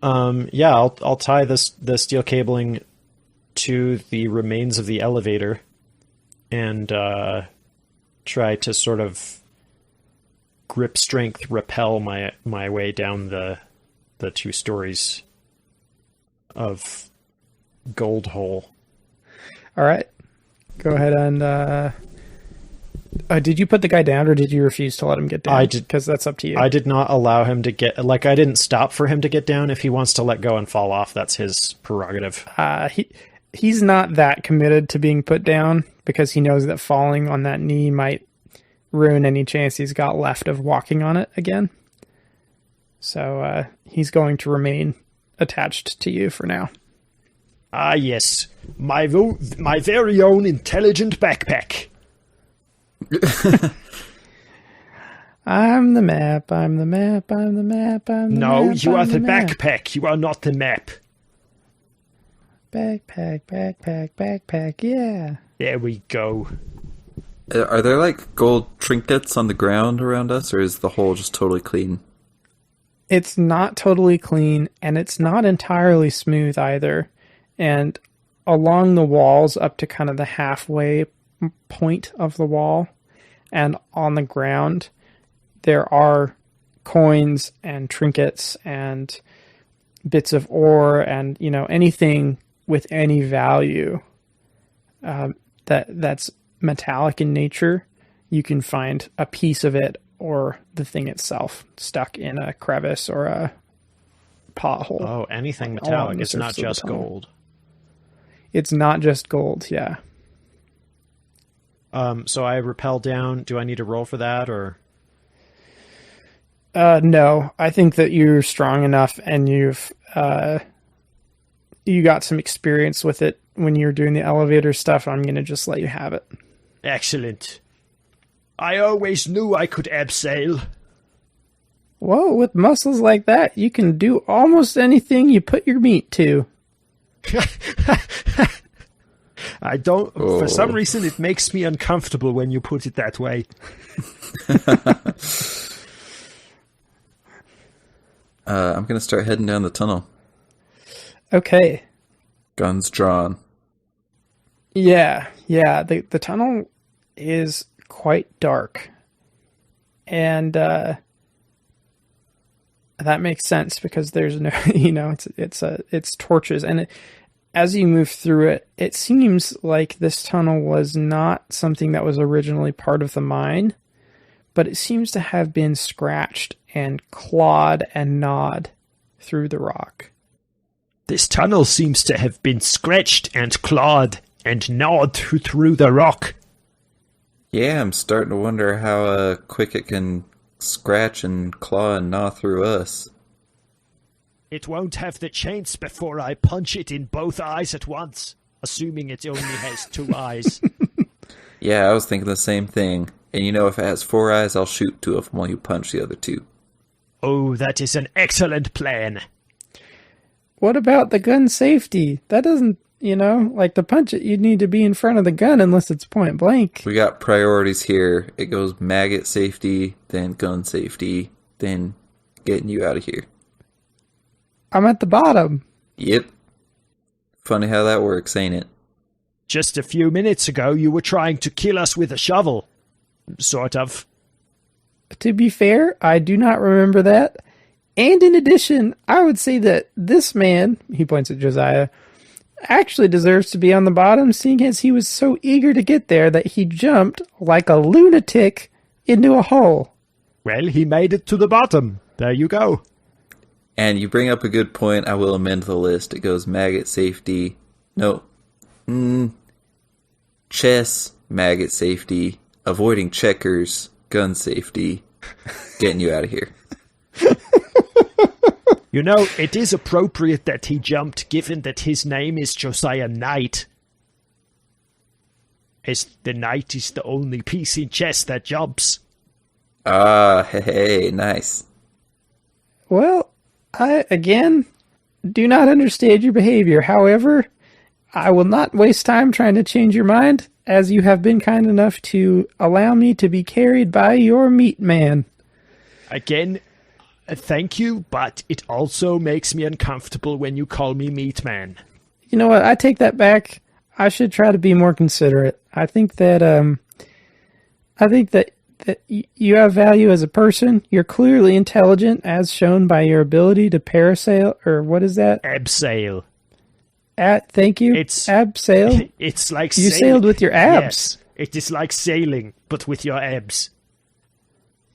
Yeah, I'll tie the steel cabling to the remains of the elevator and try to sort of grip strength rappel my way down the 2 stories of gold hole. All right. Go ahead and did you put the guy down or did you refuse to let him get down? I did, because that's up to you. I did not allow him to get, like, I didn't stop for him to get down. If he wants to let go and fall off, that's his prerogative. He's not that committed to being put down because he knows that falling on that knee might ruin any chance he's got left of walking on it again. So he's going to remain attached to you for now. Ah, yes. My very own intelligent backpack. I'm the map, I'm the map, I'm the map, I'm the No, map. you are I'm the map. backpack. You are not the map. Backpack, backpack, backpack, yeah. There we go. Are there like gold trinkets on the ground around us, or is the hole just totally clean? It's not totally clean, and it's not entirely smooth either. And along the walls, up to kind of the halfway point of the wall, and on the ground, there are coins and trinkets and bits of ore and, you know, anything with any value that's metallic in nature. You can find a piece of it or the thing itself stuck in a crevice or a pothole. Oh, anything metallic. It's not surface of the just tunnel. gold. It's not just gold, yeah. So I rappel down. Do I need to roll for that, or? No, I think that you're strong enough and you've you got some experience with it when you're doing the elevator stuff. I'm going to just let you have it. Excellent. I always knew I could abseil. Whoa, with muscles like that, you can do almost anything you put your meat to. I don't... For some reason, it makes me uncomfortable when you put it that way. I'm going to start heading down the tunnel. Okay. Guns drawn. Yeah. The tunnel is quite dark. And that makes sense because there's no, it's torches. And as you move through it, it seems like this tunnel was not something that was originally part of the mine, but it seems to have been scratched and clawed and gnawed through the rock. This tunnel seems to have been scratched and clawed and gnawed through the rock. Yeah, I'm starting to wonder how quick it can scratch and claw and gnaw through us. It won't have the chance before I punch it in both eyes at once, assuming it only has 2 eyes. Yeah, I was thinking the same thing. And you know, if it has 4 eyes, I'll shoot 2 of them while you punch the other 2. Oh, that is an excellent plan. What about the gun safety? That doesn't, like to punch it, you'd need to be in front of the gun unless it's point blank. We got priorities here. It goes maggot safety, then gun safety, then getting you out of here. I'm at the bottom. Yep. Funny how that works, ain't it? Just a few minutes ago, you were trying to kill us with a shovel. Sort of. To be fair, I do not remember that. And in addition, I would say that this man, he points at Josiah, actually deserves to be on the bottom, seeing as he was so eager to get there that he jumped like a lunatic into a hole. Well, he made it to the bottom. There you go. And you bring up a good point. I will amend the list. It goes maggot safety. No. Chess, maggot safety. Avoiding checkers, gun safety. Getting you out of here. You know, it is appropriate that he jumped, given that his name is Josiah Knight. As the knight is the only piece in chess that jumps. Ah, hey, nice. Well, I, again, do not understand your behavior. However, I will not waste time trying to change your mind, as you have been kind enough to allow me to be carried by your meat man. Again, thank you, but it also makes me uncomfortable when you call me meat man. You know what? I take that back. I should try to be more considerate. I think that you have value as a person. You're clearly intelligent, as shown by your ability to parasail, or what is that? Abseil. Thank you. It's abseil. It's like you sailed with your abs. Yes, it is like sailing, but with your abs.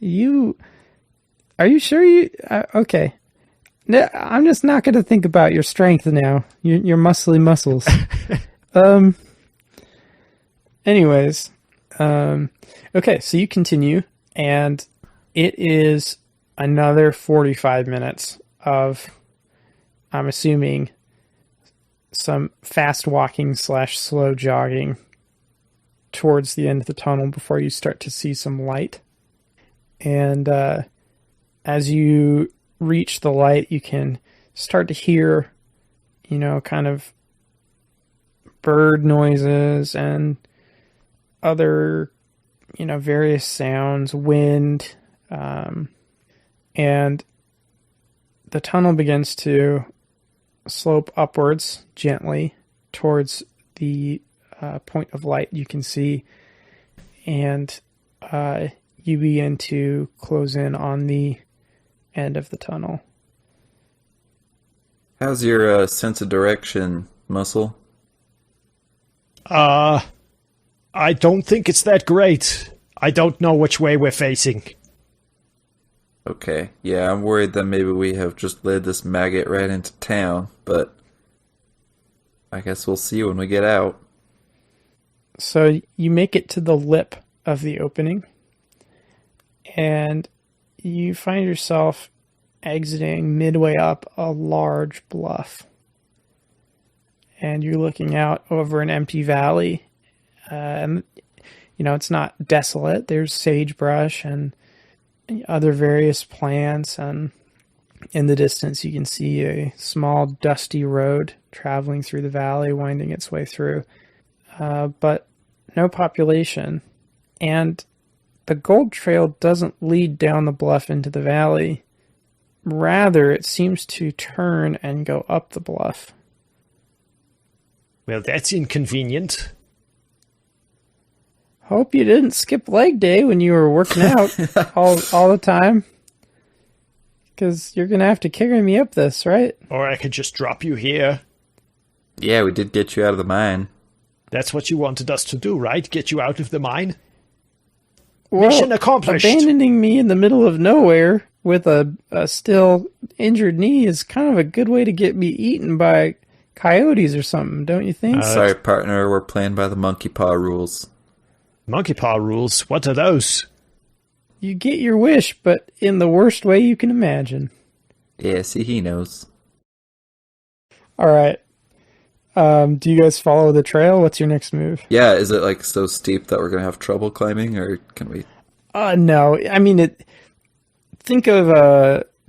Are you sure you? Okay. No, I'm just not going to think about your strength now. Your muscly muscles. Anyways, okay. So you continue, and it is another 45 minutes of, I'm assuming, some fast walking / slow jogging towards the end of the tunnel before you start to see some light. And as you reach the light, you can start to hear, kind of bird noises and other, various sounds, wind, and the tunnel begins to slope upwards gently towards the point of light you can see, and you begin to close in on the end of the tunnel. How's your sense of direction, Muscle? I don't think it's that great. I don't know which way we're facing. Okay, yeah, I'm worried that maybe we have just led this maggot right into town, but I guess we'll see when we get out. So you make it to the lip of the opening, and you find yourself exiting midway up a large bluff. And you're looking out over an empty valley. And, it's not desolate. There's sagebrush and other various plants. And in the distance, you can see a small, dusty road traveling through the valley, winding its way through. But no population. And the gold trail doesn't lead down the bluff into the valley. Rather, it seems to turn and go up the bluff. Well, that's inconvenient. Hope you didn't skip leg day when you were working out all the time. Because you're going to have to carry me up this, right? Or I could just drop you here. Yeah, we did get you out of the mine. That's what you wanted us to do, right? Get you out of the mine? Well, mission accomplished. Abandoning me in the middle of nowhere with a still injured knee is kind of a good way to get me eaten by coyotes or something, don't you think? Sorry, partner, we're playing by the monkey paw rules. Monkey paw rules? What are those? You get your wish, but in the worst way you can imagine. Yeah, see, he knows. All right. Do you guys follow the trail? What's your next move? Yeah, is it like so steep that we're gonna have trouble climbing, or can we? No. I mean, think of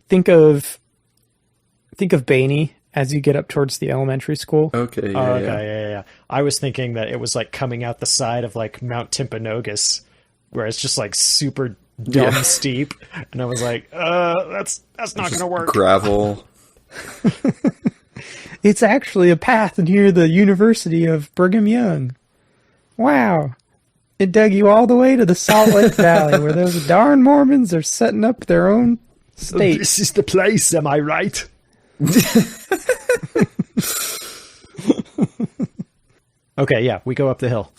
Baney as you get up towards the elementary school. Okay, Yeah. I was thinking that it was like coming out the side of like Mount Timpanogos, where it's just like super dumb steep, and I was like, that's not gonna work. Gravel. It's actually a path near the University of Brigham Young. Wow. It dug you all the way to the Salt Lake Valley, where those darn Mormons are setting up their own state. This is the place, am I right? Okay, yeah, we go up the hill.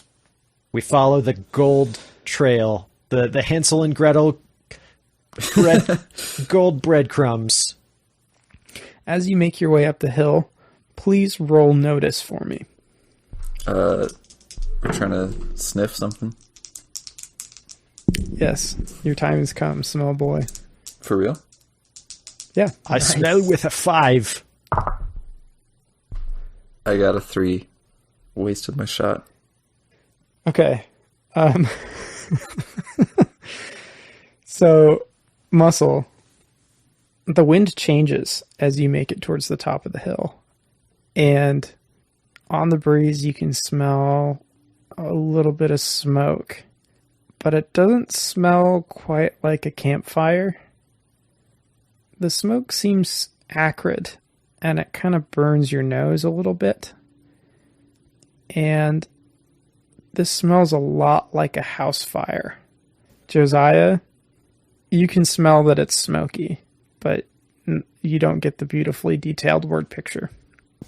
We follow the gold trail, the Hansel and Gretel gold breadcrumbs. As you make your way up the hill, please roll notice for me. We're trying to sniff something. Yes, your time has come, small boy. For real? Yeah. I smell with a 5. I got a 3. Wasted my shot. Okay. So, Muscle, the wind changes as you make it towards the top of the hill. And on the breeze, you can smell a little bit of smoke. But it doesn't smell quite like a campfire. The smoke seems acrid, and it kind of burns your nose a little bit. And this smells a lot like a house fire. Josiah, you can smell that it's smoky, but you don't get the beautifully detailed word picture.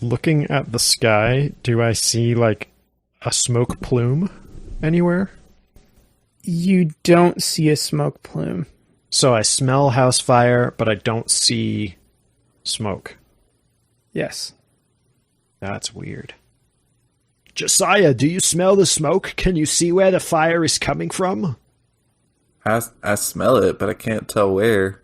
Looking at the sky, do I see like a smoke plume anywhere? You don't see a smoke plume. So I smell house fire, but I don't see smoke. Yes. That's weird. Josiah, do you smell the smoke? Can you see where the fire is coming from? I smell it, but I can't tell where.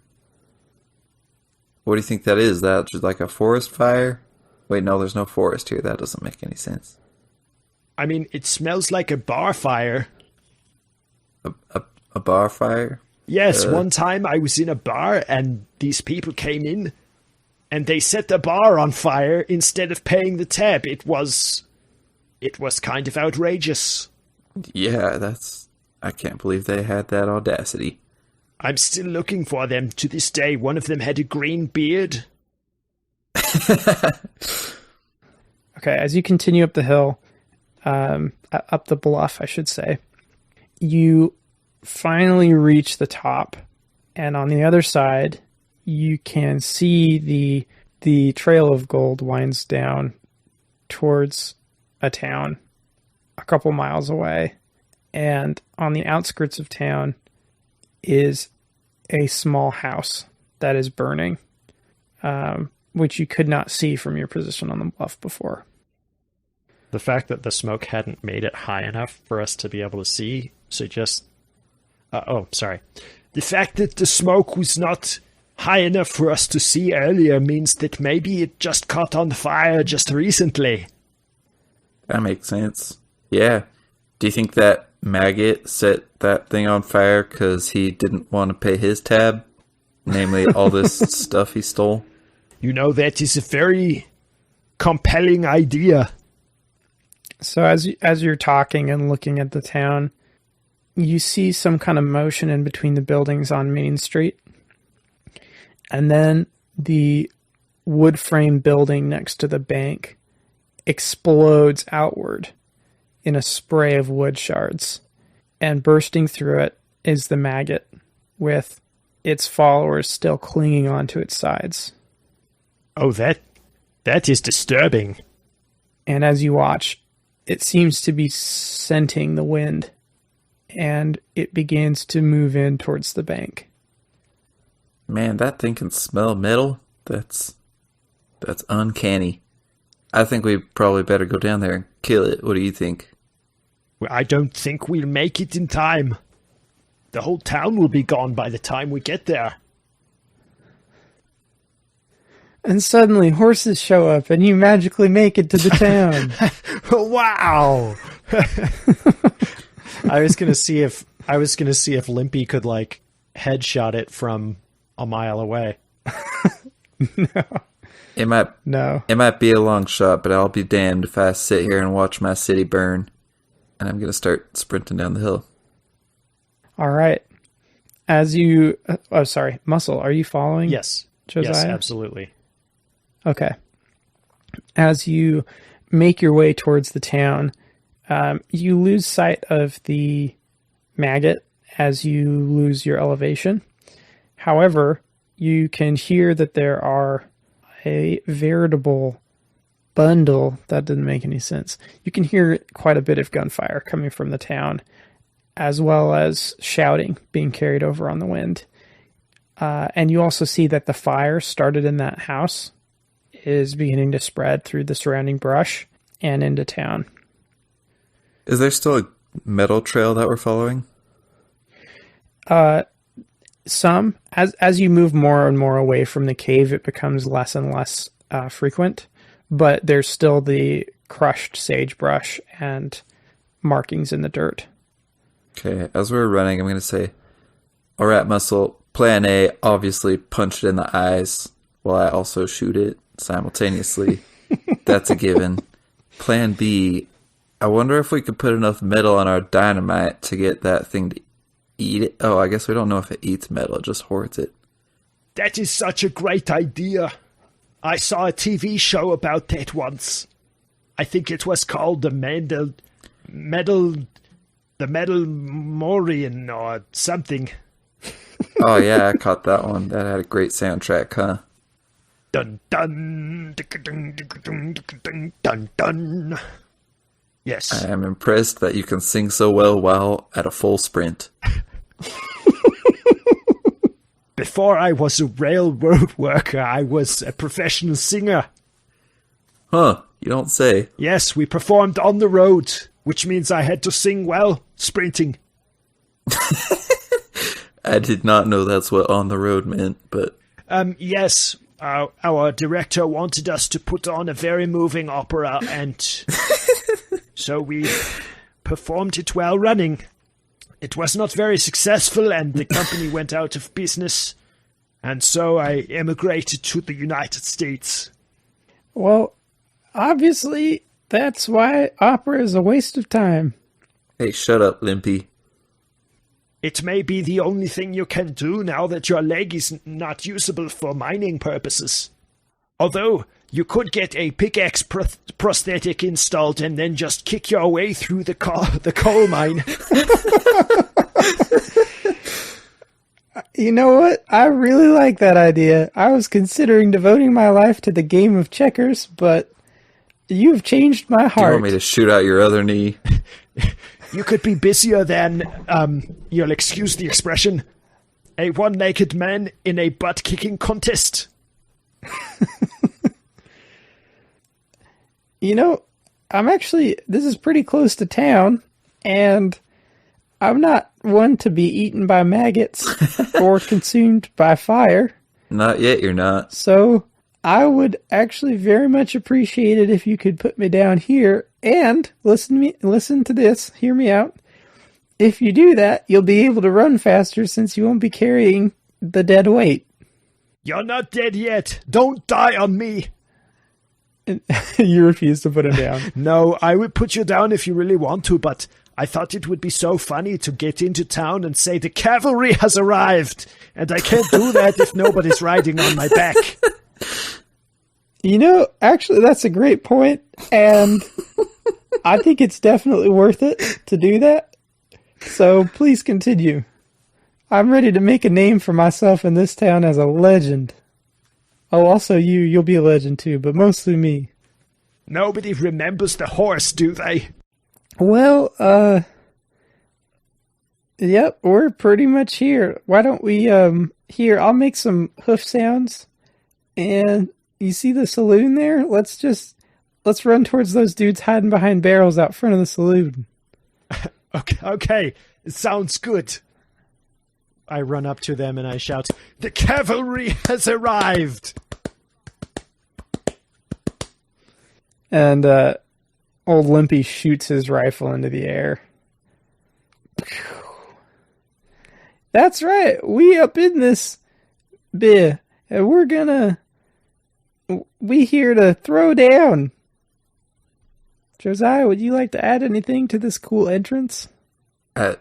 What do you think that is? That just like a forest fire? Wait, no, there's no forest here. That doesn't make any sense. I mean, it smells like a bar fire. A bar fire? Yes, one time I was in a bar and these people came in and they set the bar on fire instead of paying the tab. It was kind of outrageous. Yeah, I can't believe they had that audacity. I'm still looking for them to this day. One of them had a green beard. Okay, as you continue up the hill, up the bluff, I should say, you finally reach the top, and on the other side, you can see the trail of gold winds down towards a town a couple miles away, and on the outskirts of town is a small house that is burning, which you could not see from your position on the bluff before. The fact that the smoke hadn't made it high enough for us to be able to see suggests... sorry. The fact that the smoke was not high enough for us to see earlier means that maybe it just caught on fire just recently. That makes sense. Yeah. Do you think that maggot set that thing on fire because he didn't want to pay his tab? Namely, all this stuff he stole? You know, that is a very compelling idea. So as you're talking and looking at the town, you see some kind of motion in between the buildings on Main Street. And then the wood frame building next to the bank explodes outward in a spray of wood shards. And bursting through it is the maggot with its followers still clinging onto its sides. Oh, that is disturbing. And as you watch, it seems to be scenting the wind, and it begins to move in towards the bank. Man, that thing can smell metal. That's uncanny. I think we probably better go down there and kill it. What do you think? Well, I don't think we'll make it in time. The whole town will be gone by the time we get there. And suddenly horses show up and you magically make it to the town. Wow! I was gonna see if Limpy could like headshot it from a mile away. No. It might be a long shot, but I'll be damned if I sit here and watch my city burn. And I'm gonna start sprinting down the hill. All right. As you... Muscle, are you following? Yes. Josiah? Yes, absolutely. Okay. As you make your way towards the town, you lose sight of the maggot as you lose your elevation. However, you can hear that there are a veritable bundle. That didn't make any sense. You can hear quite a bit of gunfire coming from the town, as well as shouting being carried over on the wind. And you also see that the fire started in that house is beginning to spread through the surrounding brush and into town. Is there still a metal trail that we're following? Some. As you move more and more away from the cave, it becomes less and less frequent, but there's still the crushed sagebrush and markings in the dirt. Okay, as we're running, I'm going to say, all right, Muscle, plan A, obviously punch it in the eyes while I also shoot it simultaneously. That's a given. Plan B, I wonder if we could put enough metal on our dynamite to get that thing to eat it. Oh, I guess we don't know if it eats metal, it just hoards it. That is such a great idea. I saw a TV show about that once. I think it was called the Morian or something. Oh yeah, I caught that one. That had a great soundtrack, huh? Dun dun dun dun dun dun dun. Yes. I am impressed that you can sing so well while at a full sprint. Before I was a railroad worker, I was a professional singer. Huh, you don't say. Yes, we performed on the road, which means I had to sing well, sprinting. I did not know that's what on the road meant, but... Yes, our director wanted us to put on a very moving opera, and so we performed it while running. It was not very successful, and the company went out of business, and so I emigrated to the United States. Well, obviously, that's why opera is a waste of time. Hey, shut up, Limpy. It may be the only thing you can do now that your leg is not usable for mining purposes. Although, you could get a pickaxe prosthetic installed and then just kick your way through the coal mine. You know what? I really like that idea. I was considering devoting my life to the game of checkers, but you've changed my Do heart. you want me to shoot out your other knee? You could be busier than, you'll excuse the expression, a one-legged man in a butt-kicking contest. You know, this is pretty close to town, and I'm not one to be eaten by maggots or consumed by fire. Not yet, you're not. So I would actually very much appreciate it if you could put me down here and listen to this. Hear me out. If you do that, you'll be able to run faster since you won't be carrying the dead weight. You're not dead yet. Don't die on me. You refuse to put him down. No, I would put you down if you really want to, but I thought it would be so funny to get into town and say the cavalry has arrived, and I can't do that if nobody's riding on my back. You know, actually, that's a great point, and I think it's definitely worth it to do that. So please continue. I'm ready to make a name for myself in this town as a legend. Oh, also you'll be a legend too, but mostly me. Nobody remembers the horse, do they? Well, yep, we're pretty much here. Why don't we, here, I'll make some hoof sounds, and you see the saloon there? Let's just let's run towards those dudes hiding behind barrels out front of the saloon. Okay, it sounds good. I run up to them and I shout, "The cavalry has arrived!" And old Limpy shoots his rifle into the air. That's right, we up in this bit, and we here to throw down. Josiah, would you like to add anything to this cool entrance? I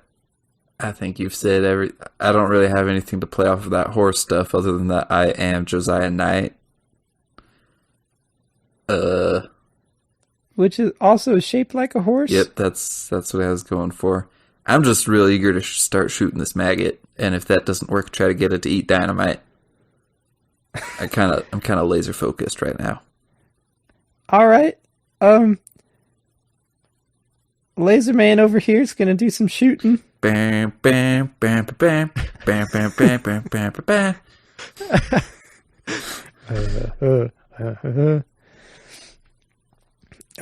think you've said I don't really have anything to play off of that horse stuff other than that I am Josiah Knight. Which is also shaped like a horse? Yep, that's what I was going for. I'm just real eager to start shooting this maggot, and if that doesn't work, try to get it to eat dynamite. I'm kind of laser focused right now. All right. Laser Man over here is gonna do some shooting. Bam, bam, bam, bam, bam, bam, bam, bam, bam, bam, bam.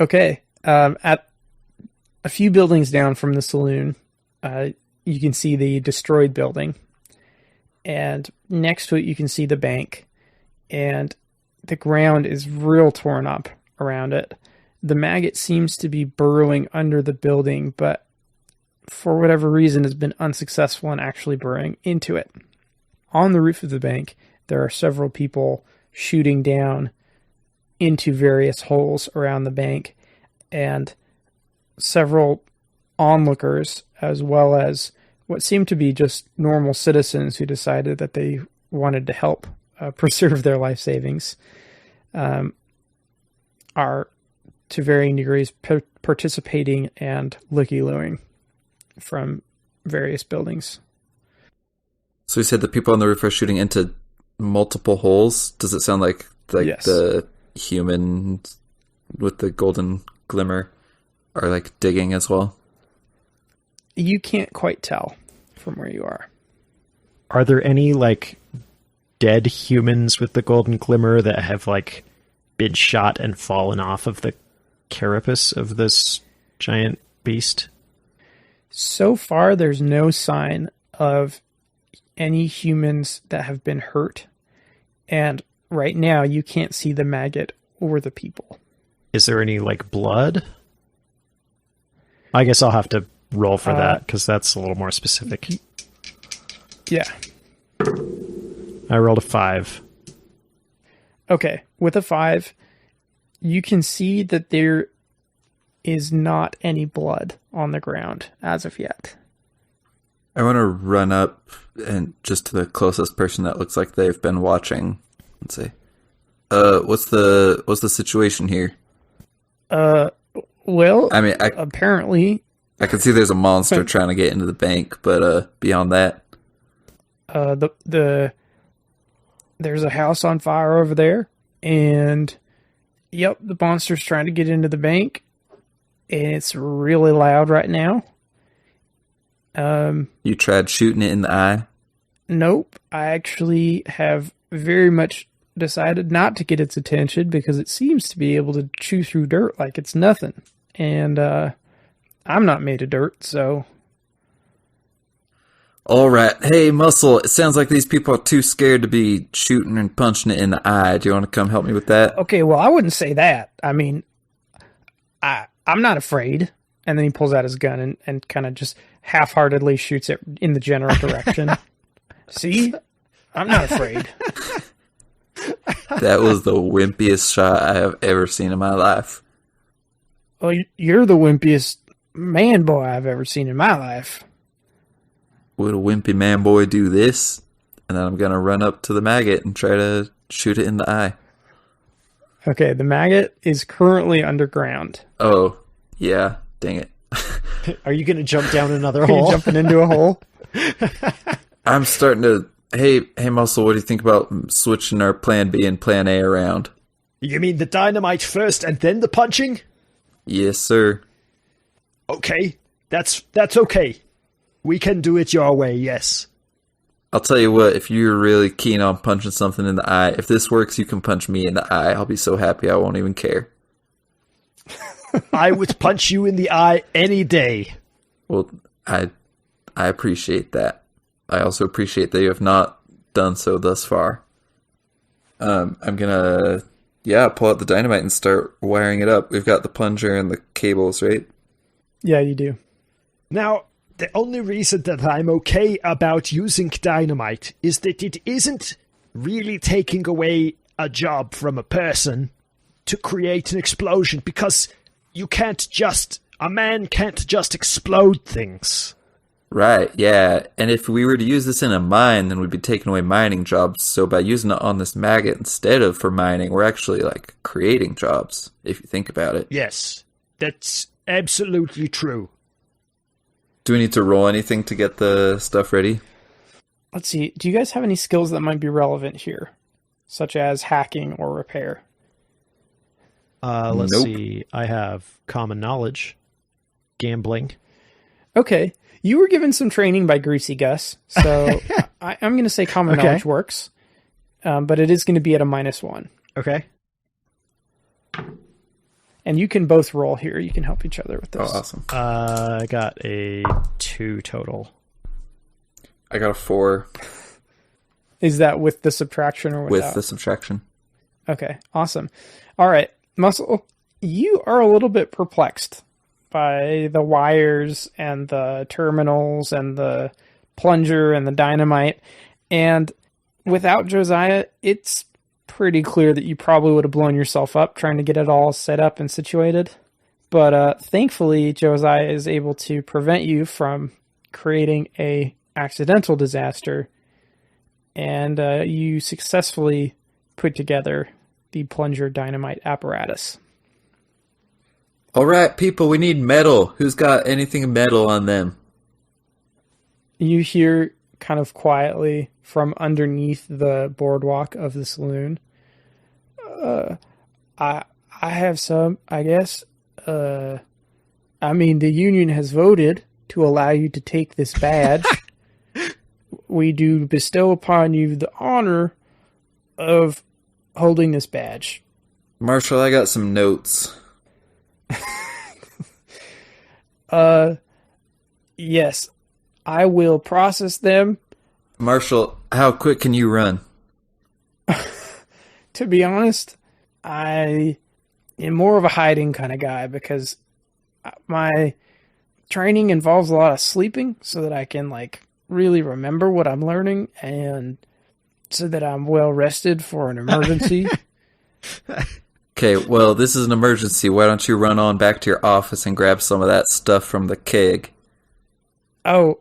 Okay. At a few buildings down from the saloon, you can see the destroyed building, and next to it you can see the bank, and the ground is real torn up around it. The maggot seems to be burrowing under the building, but for whatever reason has been unsuccessful in actually burrowing into it. On the roof of the bank, there are several people shooting down into various holes around the bank, and several onlookers, as well as what seemed to be just normal citizens who decided that they wanted to help preserve their life savings, are to varying degrees participating and looky-looing from various buildings. So you said the people on the roof are shooting into multiple holes? Does it sound like Yes. the humans with the golden glimmer are like digging as well? You can't quite tell from where you are. Are there any, like, dead humans with the golden glimmer that have, like, been shot and fallen off of the carapace of this giant beast? So far, there's no sign of any humans that have been hurt. And right now, you can't see the maggot or the people. Is there any, like, blood? I guess I'll have to roll for that, because that's a little more specific. Yeah. I rolled a 5. Okay. With a 5, you can see that there is not any blood on the ground as of yet. I want to run up and just to the closest person that looks like they've been watching and say, what's the situation here? Well, I mean, apparently, I can see there's a monster trying to get into the bank, but beyond that, there's a house on fire over there, and yep, the monster's trying to get into the bank, and it's really loud right now. you tried shooting it in the eye? Nope, I actually have very much decided not to get its attention because it seems to be able to chew through dirt like it's nothing, and I'm not made of dirt, so... All right. Hey, Muscle, it sounds like these people are too scared to be shooting and punching it in the eye. Do you want to come help me with that? Okay, well, I wouldn't say that. I mean, I'm not afraid. And then he pulls out his gun and kind of just half-heartedly shoots it in the general direction. See? I'm not afraid. That was the wimpiest shot I have ever seen in my life. Well, you're the wimpiest man boy I've ever seen in my life. Would a wimpy man boy do this? And then I'm going to run up to the maggot and try to shoot it in the eye. Okay, the maggot is currently underground. Oh, yeah. Dang it. Are you going to jump down another Are you hole? jumping into a hole? I'm starting to... Hey, Muscle, what do you think about switching our plan B and plan A around? You mean the dynamite first and then the punching? Yes, sir. Okay, that's okay. We can do it your way, yes. I'll tell you what, if you're really keen on punching something in the eye, if this works, you can punch me in the eye. I'll be so happy I won't even care. I would punch you in the eye any day. Well, I appreciate that. I also appreciate that you have not done so thus far. I'm gonna, pull out the dynamite and start wiring it up. We've got the plunger and the cables, right? Yeah, you do. Now, the only reason that I'm okay about using dynamite is that it isn't really taking away a job from a person to create an explosion, because a man can't just explode things. Right, yeah. And if we were to use this in a mine, then we'd be taking away mining jobs. So by using it on this maggot instead of for mining, we're actually, like, creating jobs, if you think about it. Yes, that's absolutely true. Do we need to roll anything to get the stuff ready? Let's see. Do you guys have any skills that might be relevant here, such as hacking or repair? Let's Nope. see. I have common knowledge, gambling. Okay. You were given some training by Greasy Gus, so I'm going to say common knowledge works, but it is going to be at a -1. Okay. And you can both roll here. You can help each other with this. Oh, awesome. I got a 2 total. I got a 4 Is that with the subtraction or without? with the subtraction. Okay, awesome. All right, Muscle, you are a little bit perplexed by the wires and the terminals and the plunger and the dynamite. And without Josiah, it's pretty clear that you probably would have blown yourself up trying to get it all set up and situated. But thankfully, Josiah is able to prevent you from creating a accidental disaster. And you successfully put together the plunger dynamite apparatus. All right, people, we need metal. Who's got anything metal on them? You hear kind of quietly from underneath the boardwalk of the saloon. I have some, I guess. I mean, the union has voted to allow you to take this badge. We do bestow upon you the honor of holding this badge. Marshall, I got some notes. Yes, I will process them. Marshall, how quick can you run? To be honest, I am more of a hiding kind of guy because my training involves a lot of sleeping so that I can really remember what I'm learning and so that I'm well rested for an emergency. Okay, well, this is an emergency. Why don't you run on back to your office and grab some of that stuff from the keg? Oh,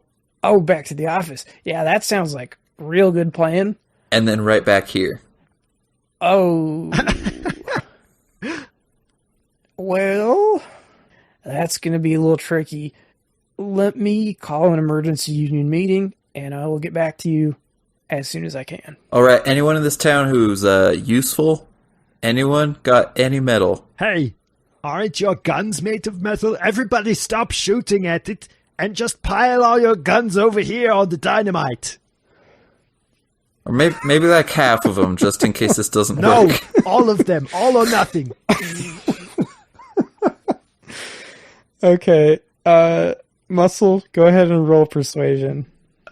back to the office. Yeah, that sounds like a real good plan. And then right back here. Oh. Well, that's going to be a little tricky. Let me call an emergency union meeting, and I will get back to you as soon as I can. All right, anyone in this town who's useful? Anyone got any metal? Hey, aren't your guns made of metal? Everybody stop shooting at it and just pile all your guns over here on the dynamite. Or maybe like half of them, just in case this doesn't No, work. all of them, all or nothing. Okay, Muscle, go ahead and roll persuasion.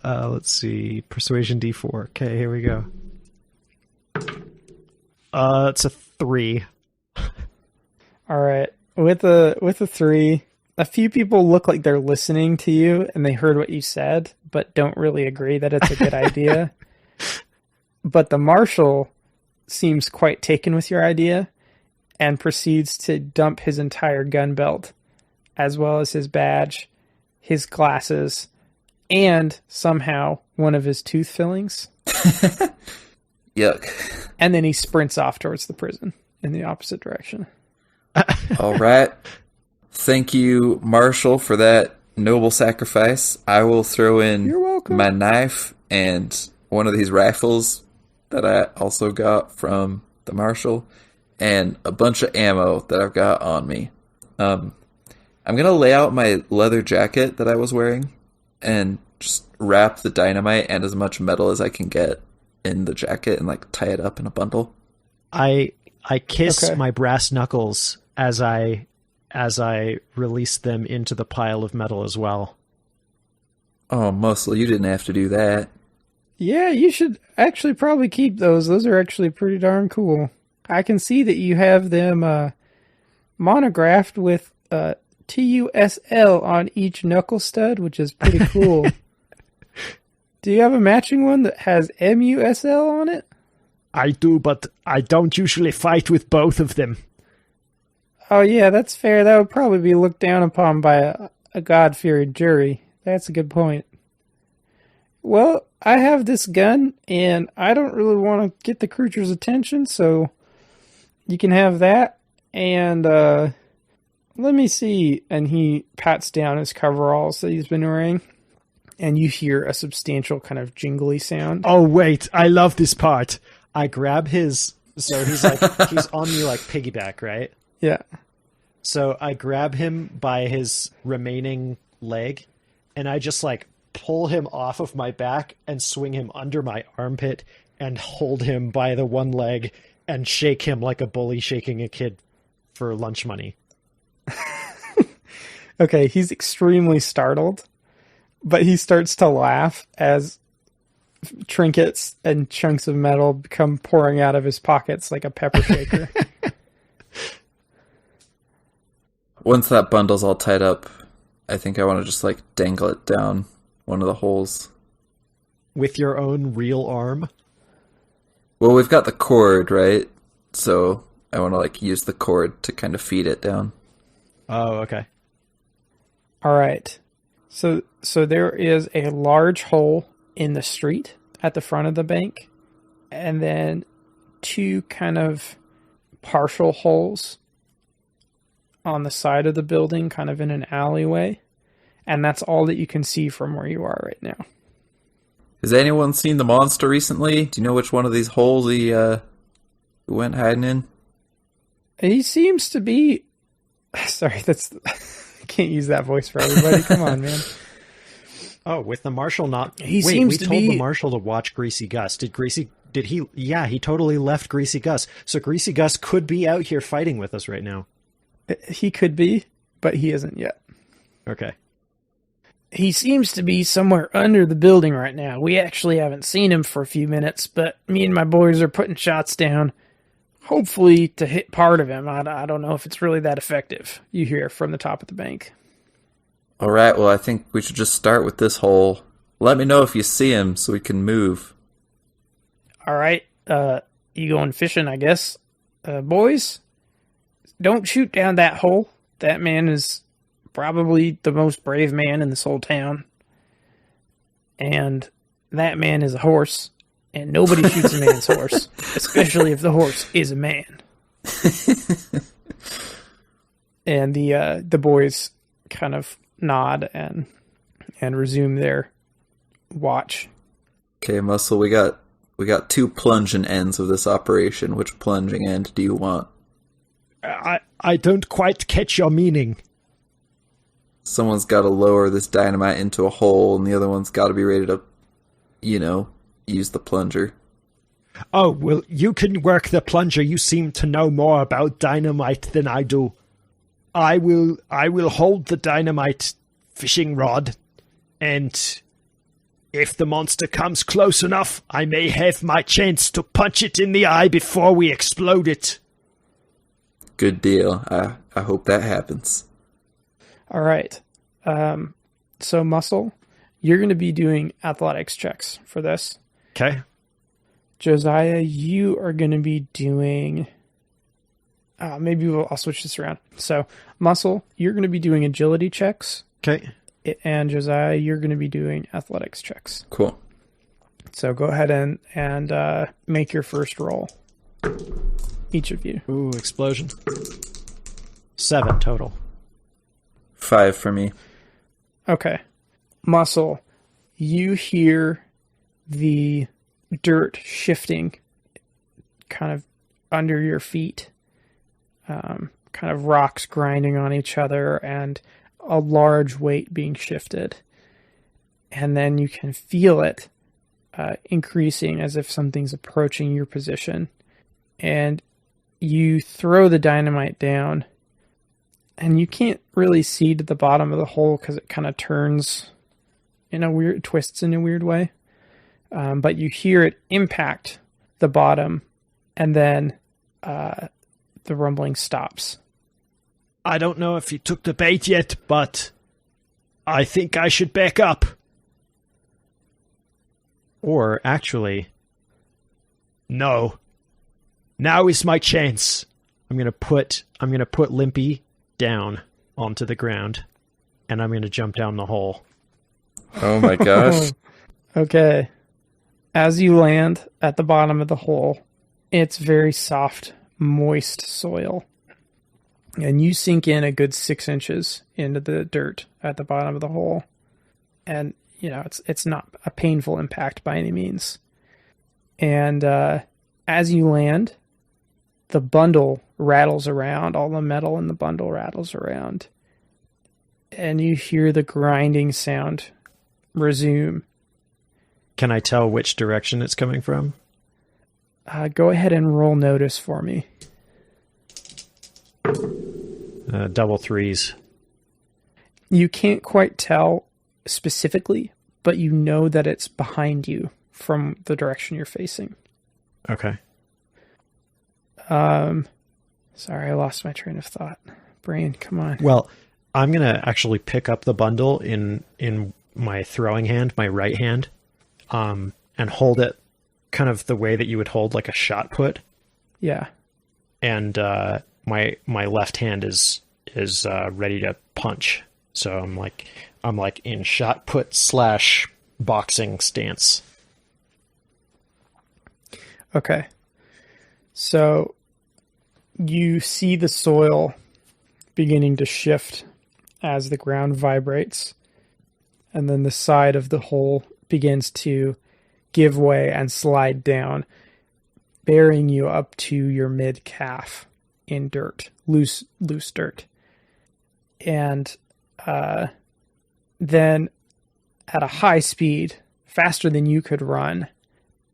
Let's see, persuasion D4. Okay, here we go. It's a 3. All right, with a 3, a few people look like they're listening to you and they heard what you said, but don't really agree that it's a good idea. But the marshal seems quite taken with your idea and proceeds to dump his entire gun belt, as well as his badge, his glasses, and somehow one of his tooth fillings. Yuck. And then he sprints off towards the prison in the opposite direction. All right. Thank you, Marshall, for that noble sacrifice. I will throw in You're welcome. my knife and one of these rifles that I also got from the Marshal and a bunch of ammo that I've got on me. I'm going to lay out my leather jacket that I was wearing and just wrap the dynamite and as much metal as I can get in the jacket and tie it up in a bundle. I kiss Okay. my brass knuckles as I as I release them into the pile of metal as well. Oh, Muscle, you didn't have to do that. Yeah, you should actually probably keep those. Those are actually pretty darn cool. I can see that you have them monographed with TUSL on each knuckle stud, which is pretty cool. Do you have a matching one that has MUSL on it? I do, but I don't usually fight with both of them. Oh yeah, that's fair. That would probably be looked down upon by a God-fearing jury. That's a good point. Well, I have this gun, and I don't really want to get the creature's attention, so you can have that. And let me see. And he pats down his coveralls that he's been wearing, and you hear a substantial kind of jingly sound. Oh, wait, I love this part. I grab his... So he's on me like piggyback, right? Yeah. So I grab him by his remaining leg, and I just pull him off of my back and swing him under my armpit and hold him by the one leg and shake him like a bully shaking a kid for lunch money. Okay, he's extremely startled, but he starts to laugh as trinkets and chunks of metal come pouring out of his pockets like a pepper shaker. Once that bundle's all tied up, I think I want to just dangle it down one of the holes. With your own real arm? Well, we've got the cord, right? So I want to use the cord to kind of feed it down. Oh, okay. All right. So there is a large hole in the street at the front of the bank, and then two kind of partial holes on the side of the building, kind of in an alleyway. And that's all that you can see from where you are right now. Has anyone seen the monster recently? Do you know which one of these holes he went hiding in? He seems to be... Sorry, I can't use that voice for everybody. Come on, man. Oh, with the marshal not... He seems to told be... the marshal to watch Greasy Gus. Did he... Yeah, he totally left Greasy Gus. So Greasy Gus could be out here fighting with us right now. He could be, but he isn't yet. Okay. He seems to be somewhere under the building right now. We actually haven't seen him for a few minutes, but me and my boys are putting shots down, hopefully to hit part of him. I don't know if it's really that effective, you hear from the top of the bank. All right, well, I think we should just start with this hole. Let me know if you see him so we can move. All right, you going fishing, I guess. Boys, don't shoot down that hole. That man is probably the most brave man in this whole town. And that man is a horse, and nobody shoots a man's horse, especially if the horse is a man. And the boys kind of nod and resume their watch. Okay, Muscle, we got two plunging ends of this operation. Which plunging end do you want? I don't quite catch your meaning. Someone's got to lower this dynamite into a hole, and the other one's got to be ready to, use the plunger. Oh, well, you can work the plunger. You seem to know more about dynamite than I do. I will hold the dynamite fishing rod, and if the monster comes close enough, I may have my chance to punch it in the eye before we explode it. Good deal. I hope that happens. All right. So, Muscle, you're going to be doing athletics checks for this. Okay. Josiah, you are going to be doing... I'll switch this around. So, Muscle, you're going to be doing agility checks. Okay. And Josiah, you're going to be doing athletics checks. Cool. So go ahead and make your first roll. Each of you. Ooh, explosion. 7 total. 5 for me. Okay. Muscle, you hear the dirt shifting kind of under your feet. Kind of rocks grinding on each other and a large weight being shifted. And then you can feel it increasing as if something's approaching your position. And you throw the dynamite down, And you can't really see to the bottom of the hole because it kind of turns twists in a weird way. But you hear it impact the bottom, and then the rumbling stops. I don't know if you took the bait yet, but I think I should back up. Or, actually, no. Now is my chance. I'm gonna put Limpy down onto the ground, and I'm gonna jump down the hole. Oh my gosh. Okay. As you land at the bottom of the hole, it's very soft, moist soil. And you sink in a good 6 inches into the dirt at the bottom of the hole. And, it's not a painful impact by any means. And as you land, the bundle rattles around. All the metal in the bundle rattles around. And you hear the grinding sound resume. Can I tell which direction it's coming from? Go ahead and roll notice for me. Double threes. You can't quite tell specifically, but you know that it's behind you from the direction you're facing. Okay. Sorry, I lost my train of thought. Brain, come on. Well, I'm going to actually pick up the bundle in my throwing hand, my right hand, and hold it kind of the way that you would hold like a shot put. Yeah. And my left hand is ready to punch. So I'm like in shot put / boxing stance. Okay. So you see the soil beginning to shift as the ground vibrates, and then the side of the hole begins to give way and slide down, burying you up to your mid-calf in dirt, loose dirt. And then at a high speed, faster than you could run,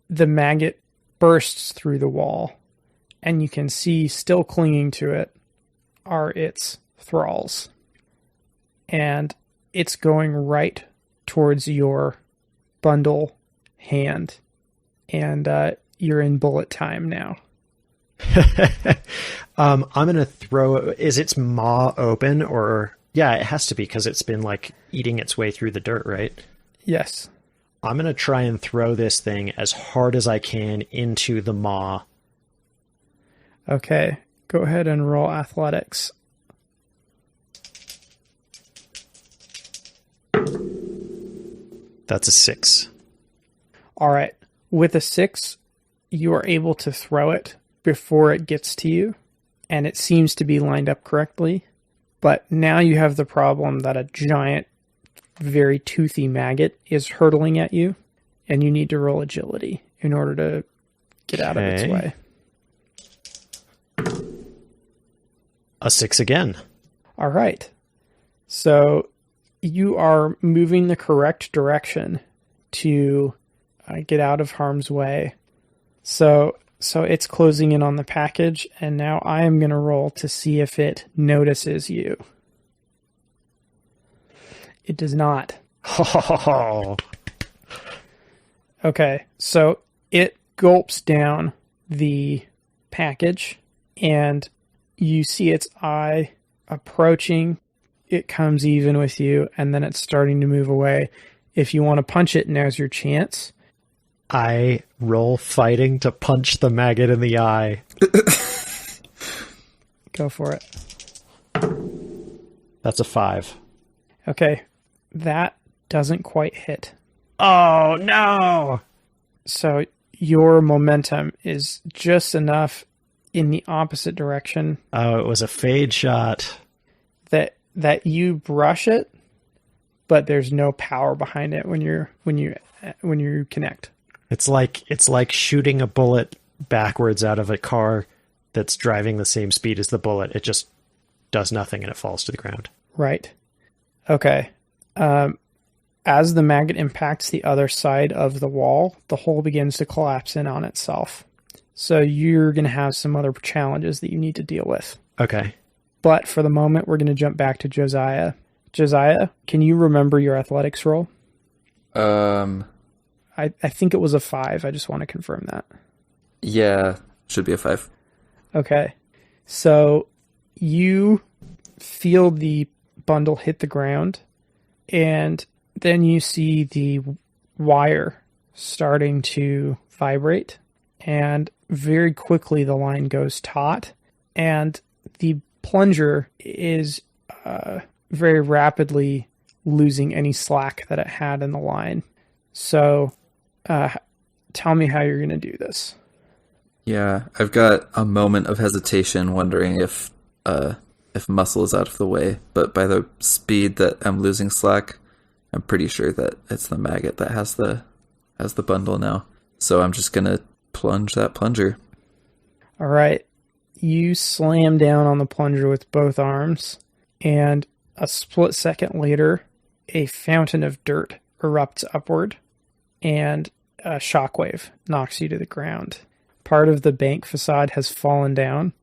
the maggot bursts through the wall, and you can see still clinging to it are its thralls. And it's going right towards your bundle hand. And you're in bullet time now. I'm going to throw... Is its maw open or... Yeah, it has to be because it's been like eating its way through the dirt, right? Yes. I'm going to try and throw this thing as hard as I can into the maw. Okay. Go ahead and roll athletics. That's a 6. All right. With a 6, you are able to throw it before it gets to you, and it seems to be lined up correctly. But now you have the problem that a giant, very toothy maggot is hurtling at you, and you need to roll agility in order to get out of its way. A 6 again. All right. So you are moving the correct direction to get out of harm's way. So it's closing in on the package, and now I am going to roll to see if it notices you. It does not. Okay, so it gulps down the package, and you see its eye approaching. It comes even with you, and then it's starting to move away. If you want to punch it, now's your chance. I roll fighting to punch the maggot in the eye. Go for it. That's a 5. Okay, that doesn't quite hit. Oh, no! So your momentum is just enough in the opposite direction. Oh, it was a fade shot. That you brush it, but there's no power behind it when you connect. It's like shooting a bullet backwards out of a car that's driving the same speed as the bullet. It just does nothing and it falls to the ground. Right. Okay. As the maggot impacts the other side of the wall, the hole begins to collapse in on itself. So you're going to have some other challenges that you need to deal with. Okay. But for the moment, we're going to jump back to Josiah. Josiah, can you remember your athletics roll? I think it was a 5. I just want to confirm that. Yeah, should be a 5. Okay. So you feel the bundle hit the ground, and then you see the wire starting to vibrate, and very quickly the line goes taut, and the plunger is very rapidly losing any slack that it had in the line. So tell me how you're going to do this. Yeah, I've got a moment of hesitation wondering if muscle is out of the way, but by the speed that I'm losing slack, I'm pretty sure that it's the maggot that has the bundle now. So I'm just going to plunge that plunger. All right. You slam down on the plunger with both arms, and a split second later, a fountain of dirt erupts upward, and a shockwave knocks you to the ground. Part of the bank facade has fallen down,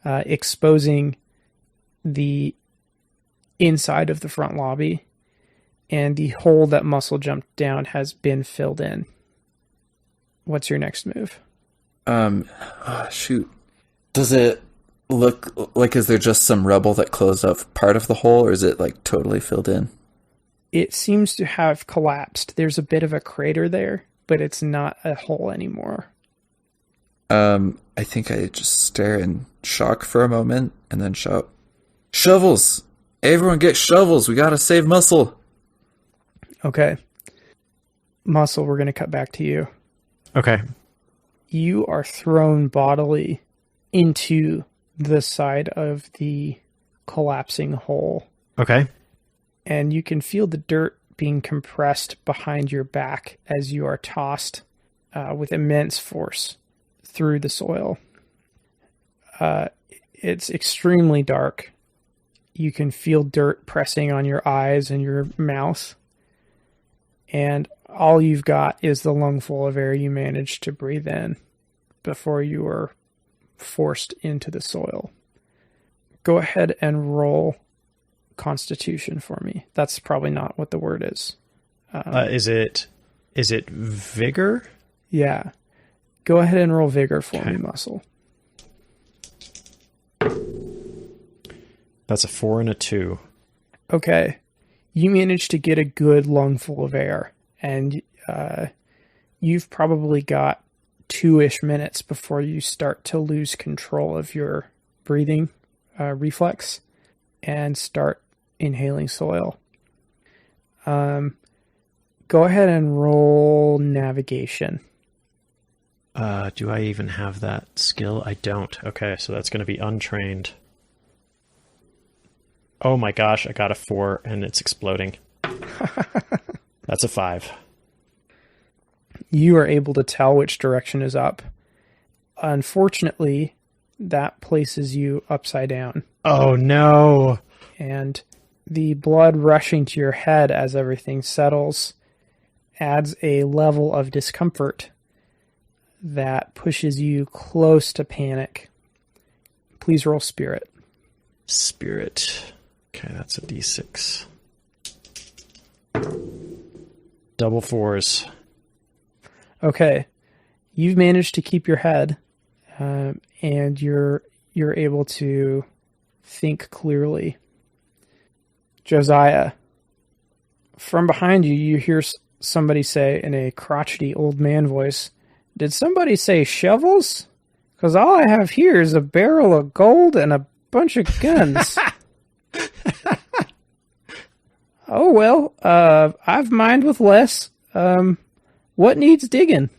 exposing the inside of the front lobby, and the hole that Muscle jumped down has been filled in. What's your next move? Shoot. Does it look like, is there just some rubble that closed up part of the hole, or is it like totally filled in? It seems to have collapsed. There's a bit of a crater there, but it's not a hole anymore. I think I just stare in shock for a moment and then shout, "Shovels! Everyone get shovels! We gotta save Muscle!" Okay. Muscle, we're gonna cut back to you. Okay. You are thrown bodily into the side of the collapsing hole. Okay. And you can feel the dirt being compressed behind your back as you are tossed with immense force through the soil. It's extremely dark. You can feel dirt pressing on your eyes and your mouth. And all you've got is the lungful of air you managed to breathe in before you were forced into the soil. Go ahead and roll Constitution for me. That's probably not what the word is. Is it vigor? Yeah. Go ahead and roll vigor for me, Muscle. That's a 4 and a 2. Okay. You managed to get a good lungful of air, and you've probably got 2-ish minutes before you start to lose control of your breathing reflex and start inhaling soil. Go ahead and roll navigation. Do I even have that skill? I don't. Okay, so that's going to be untrained. Oh my gosh, I got a 4 and it's exploding. That's a 5. You are able to tell which direction is up. Unfortunately, that places you upside down. Oh no! And the blood rushing to your head as everything settles adds a level of discomfort that pushes you close to panic. Please roll spirit. Spirit. Okay, that's a d6. Double 4s. Okay. You've managed to keep your head, and you're able to think clearly. Josiah, from behind you, you hear somebody say in a crotchety old man voice, "Did somebody say shovels? Because all I have here is a barrel of gold and a bunch of guns." Oh, well, I've mined with less. What needs digging?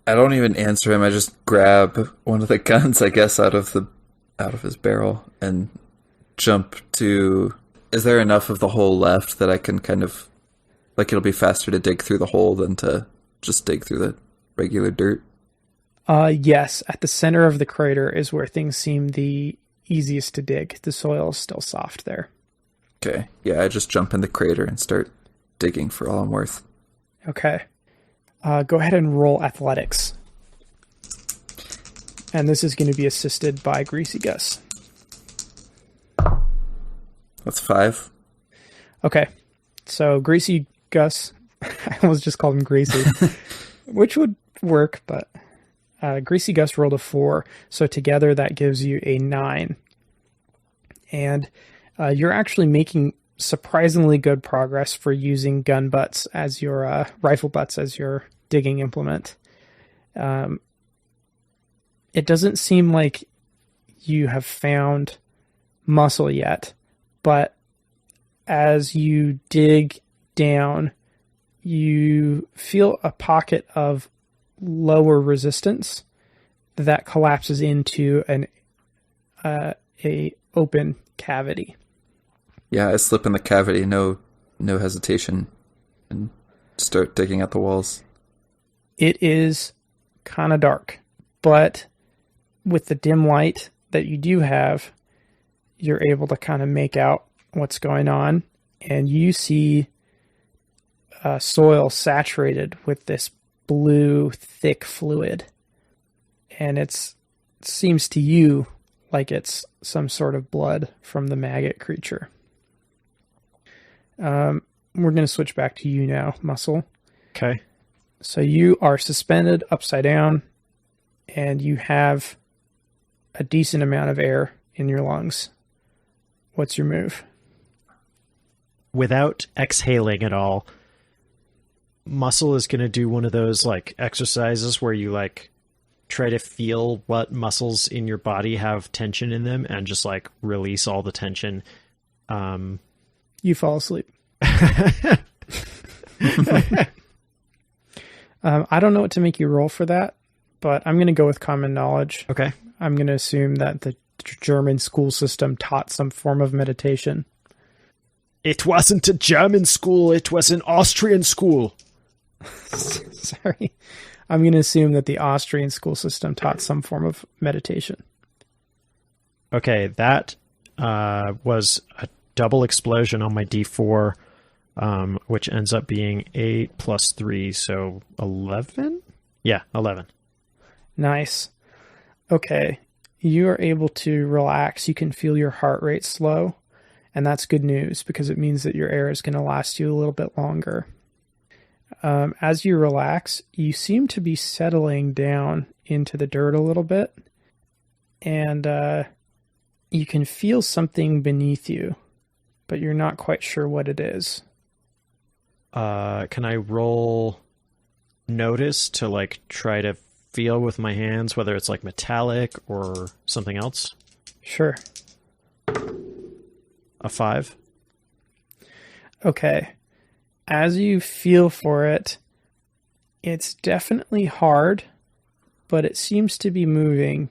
I don't even answer him. I just grab one of the guns, I guess, out of his barrel and jump to... Is there enough of the hole left that I can kind of... Like, it'll be faster to dig through the hole than to just dig through the regular dirt? Yes. At the center of the crater is where things seem the easiest to dig. The soil is still soft there. Okay. Yeah, I just jump in the crater and start digging for all I'm worth. Okay. Go ahead and roll athletics. And this is going to be assisted by Greasy Gus. That's 5. Okay. So Greasy Gus, I almost just called him Gracie, which would work, but Greasy Gus rolled a 4. So together that gives you a 9. And you're actually making surprisingly good progress for using gun butts as your rifle butts as your digging implement. It doesn't seem like you have found muscle yet, but as you dig down, you feel a pocket of lower resistance that collapses into a open cavity. Yeah, I slip in the cavity, no hesitation, and start digging at the walls. It is kind of dark, but with the dim light that you do have, you're able to kind of make out what's going on, and you see soil saturated with this blue, thick fluid. And it seems to you like it's some sort of blood from the maggot creature. We're going to switch back to you now, Muscle. Okay. So you are suspended upside down, and you have a decent amount of air in your lungs. What's your move? Without exhaling at all, Muscle is going to do one of those like exercises where you like try to feel what muscles in your body have tension in them and just like release all the tension. You fall asleep. I don't know what to make you roll for that, but I'm going to go with common knowledge. Okay. I'm going to assume that the German school system taught some form of meditation. It wasn't a German school, it was an Austrian school. Sorry. I'm going to assume that the Austrian school system taught some form of meditation. Okay, that was a double explosion on my D4, which ends up being 8 plus 3, so 11? Yeah, 11. Nice. Okay. You are able to relax. You can feel your heart rate slow, and that's good news because it means that your air is going to last you a little bit longer. As you relax, you seem to be settling down into the dirt a little bit, and you can feel something beneath you, but you're not quite sure what it is. Can I roll notice to like try to feel with my hands whether it's like metallic or something else? Sure. A 5. Okay. As you feel for it, it's definitely hard, but it seems to be moving,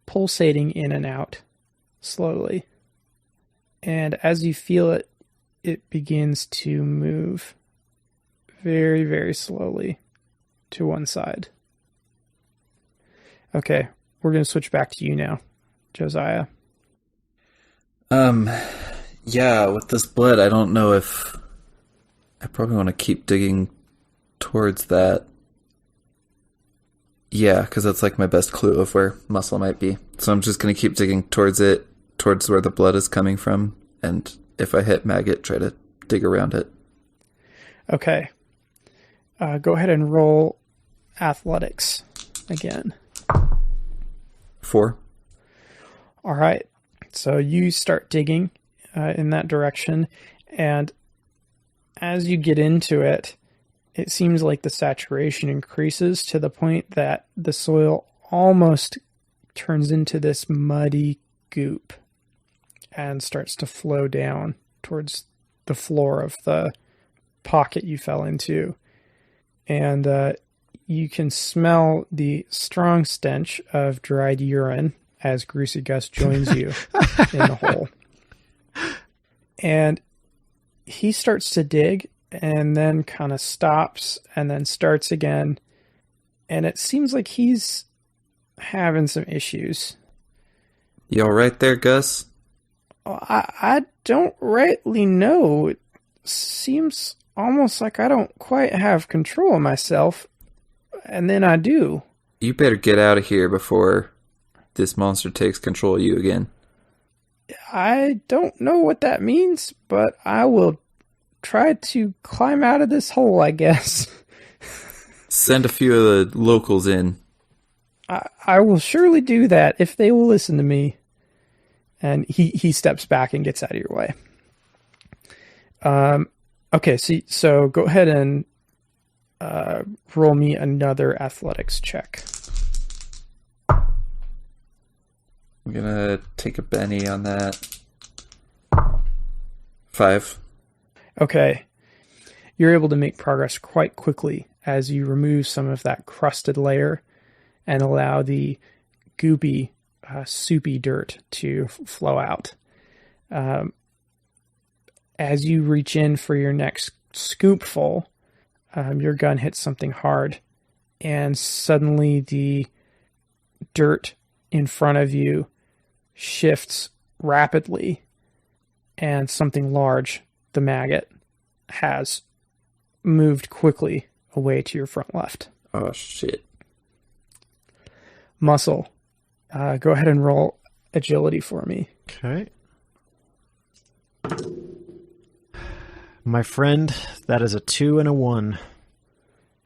pulsating in and out slowly. And as you feel it, it begins to move very, very slowly to one side. Okay, we're going to switch back to you now, Josiah. Yeah, with this blood, I don't know if I probably want to keep digging towards that. Yeah, because that's like my best clue of where muscle might be. So I'm just going to keep digging towards it, towards where the blood is coming from. And if I hit maggot, try to dig around it. Okay. Go ahead and roll athletics again. 4. All right. So you start digging in that direction, and as you get into it, it seems like the saturation increases to the point that the soil almost turns into this muddy goop and starts to flow down towards the floor of the pocket you fell into. And you can smell the strong stench of dried urine as Greasy Gus joins you in the hole. And he starts to dig and then kind of stops and then starts again. And it seems like he's having some issues. You all right there, Gus? I don't rightly know. It seems almost like I don't quite have control of myself. And then I do. You better get out of here before this monster takes control of you again. I don't know what that means, but I will try to climb out of this hole, I guess. Send a few of the locals in. I will surely do that if they will listen to me. And he steps back and gets out of your way. Okay, so go ahead and roll me another athletics check. I'm gonna take a Benny on that. 5. Okay. You're able to make progress quite quickly as you remove some of that crusted layer and allow the goopy, soupy dirt to flow out. As you reach in for your next scoopful, your gun hits something hard, and suddenly the dirt in front of you shifts rapidly, and something large, the maggot, has moved quickly away to your front left. Oh, shit. Muscle, go ahead and roll agility for me. Okay. My friend, that is a 2 and a 1.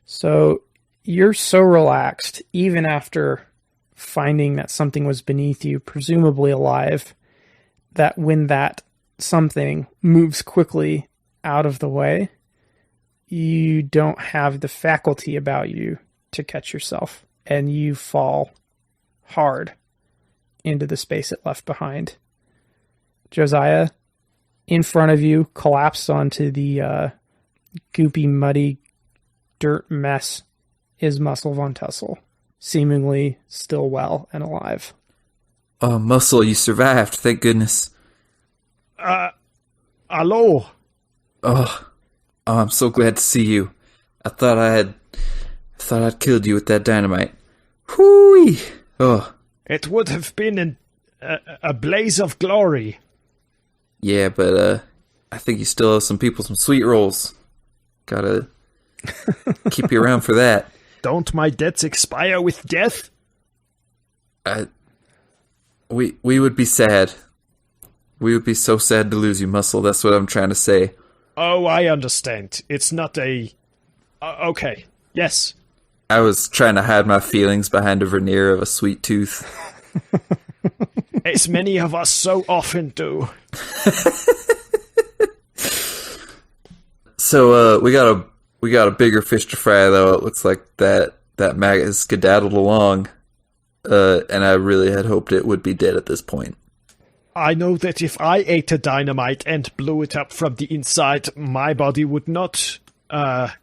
So you're so relaxed, even after finding that something was beneath you, presumably alive, that when that something moves quickly out of the way, you don't have the faculty about you to catch yourself, and you fall hard into the space it left behind. Josiah, in front of you, collapsed onto the goopy, muddy dirt mess, is Muscle Von Tussle, seemingly still well and alive. Oh, Muscle, you survived. Thank goodness. Hello? Oh, I'm so glad to see you. I thought I'd killed you with that dynamite. Whoo-wee! Oh. It would have been a blaze of glory. Yeah, but I think you still owe some people some sweet rolls. Gotta keep you around for that. Don't my debts expire with death? We would be sad. We would be so sad to lose you, Muscle. That's what I'm trying to say. Oh, I understand. It's not a... okay, yes. I was trying to hide my feelings behind a veneer of a sweet tooth. As many of us so often do. So, we got a bigger fish to fry, though. It looks like that maggot has skedaddled along. And I really had hoped it would be dead at this point. I know that if I ate a dynamite and blew it up from the inside, my body would not,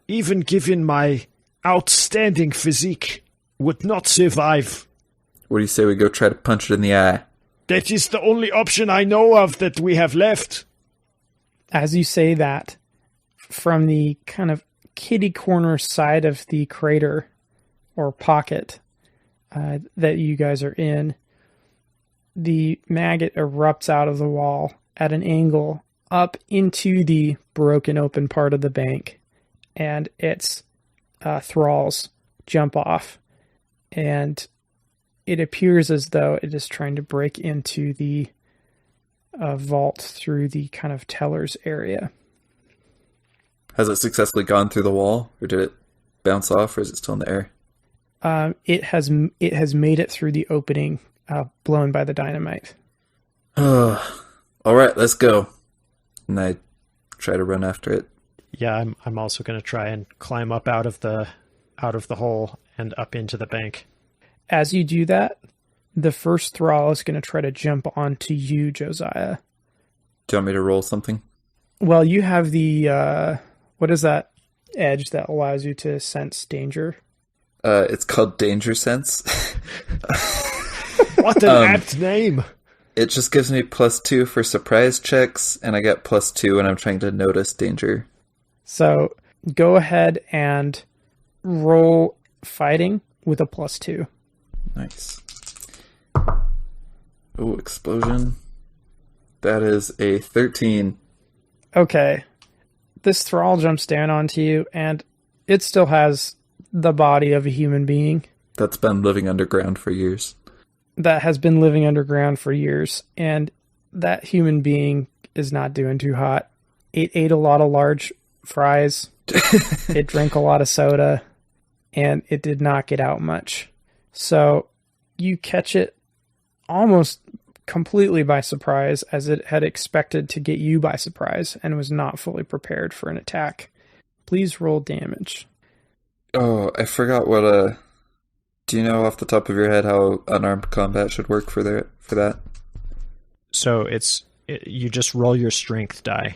even given my outstanding physique, would not survive. What do you say we go try to punch it in the eye? That is the only option I know of that we have left. As you say that, from the kind of kitty corner side of the crater or pocket that you guys are in, the maggot erupts out of the wall at an angle up into the broken open part of the bank, and its thralls jump off, and it appears as though it is trying to break into the vault through the kind of teller's area. Has it successfully gone through the wall, or did it bounce off, or is it still in the air? It has made it through the opening blown by the dynamite. All right, let's go. And I try to run after it. Yeah, I'm also going to try and climb up out of the hole and up into the bank. As you do that, the first thrall is going to try to jump onto you, Josiah. Do you want me to roll something? Well, you have the what is that edge that allows you to sense danger? It's called Danger Sense. What an apt name! It just gives me +2 for surprise checks, and I get +2 when I'm trying to notice danger. So go ahead and roll fighting with a +2. Nice. Oh, explosion. That is a 13. Okay. This thrall jumps down onto you, and it still has the body of a human being. That's been living underground for years. That has been living underground for years, and that human being is not doing too hot. It ate a lot of large fries. It drank a lot of soda, and it did not get out much. So you catch it almost completely by surprise, as it had expected to get you by surprise and was not fully prepared for an attack. Please roll damage. Oh, I forgot what do you know off the top of your head how unarmed combat should work for that? So you just roll your strength die.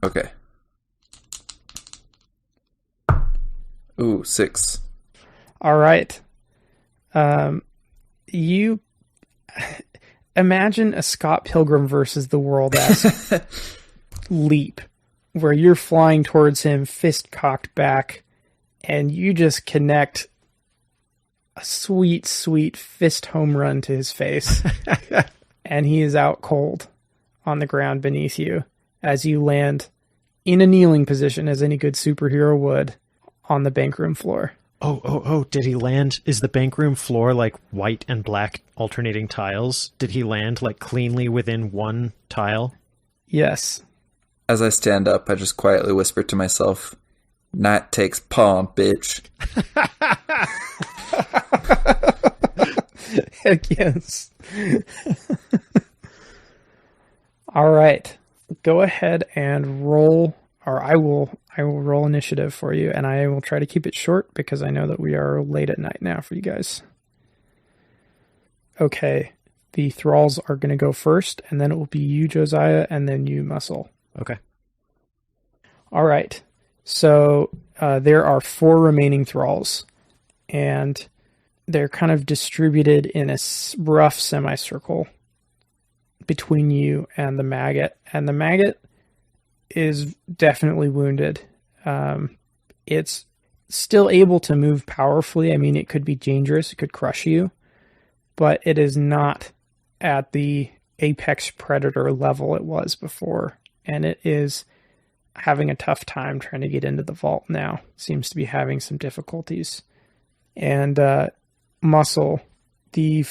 Okay. Ooh, 6. All right. You imagine a Scott Pilgrim versus the World-esque leap where you're flying towards him, fist cocked back, and you just connect a sweet, sweet fist home run to his face. And he is out cold on the ground beneath you as you land in a kneeling position, as any good superhero would, on the bank room floor. Oh, did he land? Is the bank room floor like white and black alternating tiles? Did he land like cleanly within one tile? Yes. As I stand up, I just quietly whisper to myself, "Night takes palm, bitch." Heck yes. All right. Go ahead and roll, or I will roll initiative for you, and I will try to keep it short because I know that we are late at night now for you guys. Okay. The thralls are going to go first, and then it will be you, Josiah, and then you, Muscle. Okay. All right. So there are 4 remaining thralls, and they're kind of distributed in a rough semicircle between you and the maggot. And the maggot is definitely wounded. It's still able to move powerfully. I mean, it could be dangerous. It could crush you. But it is not at the apex predator level it was before. And it is having a tough time trying to get into the vault now. Seems to be having some difficulties. And Muscle, the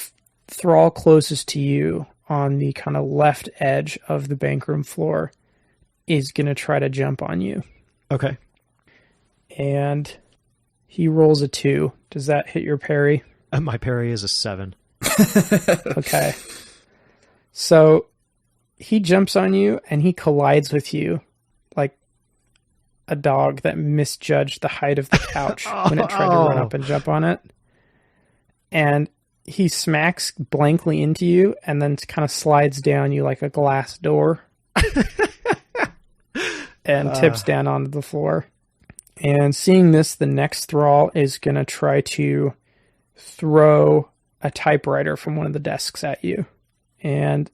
thrall closest to you on the kind of left edge of the bank room floor, is going to try to jump on you. Okay. And he rolls a 2. Does that hit your parry? My parry is a 7. Okay. So he jumps on you and he collides with you like a dog that misjudged the height of the couch when it tried to run up and jump on it. And he smacks blankly into you and then kind of slides down you like a glass door and tips down onto the floor. And seeing this, the next thrall is going to try to throw a typewriter from one of the desks at you. And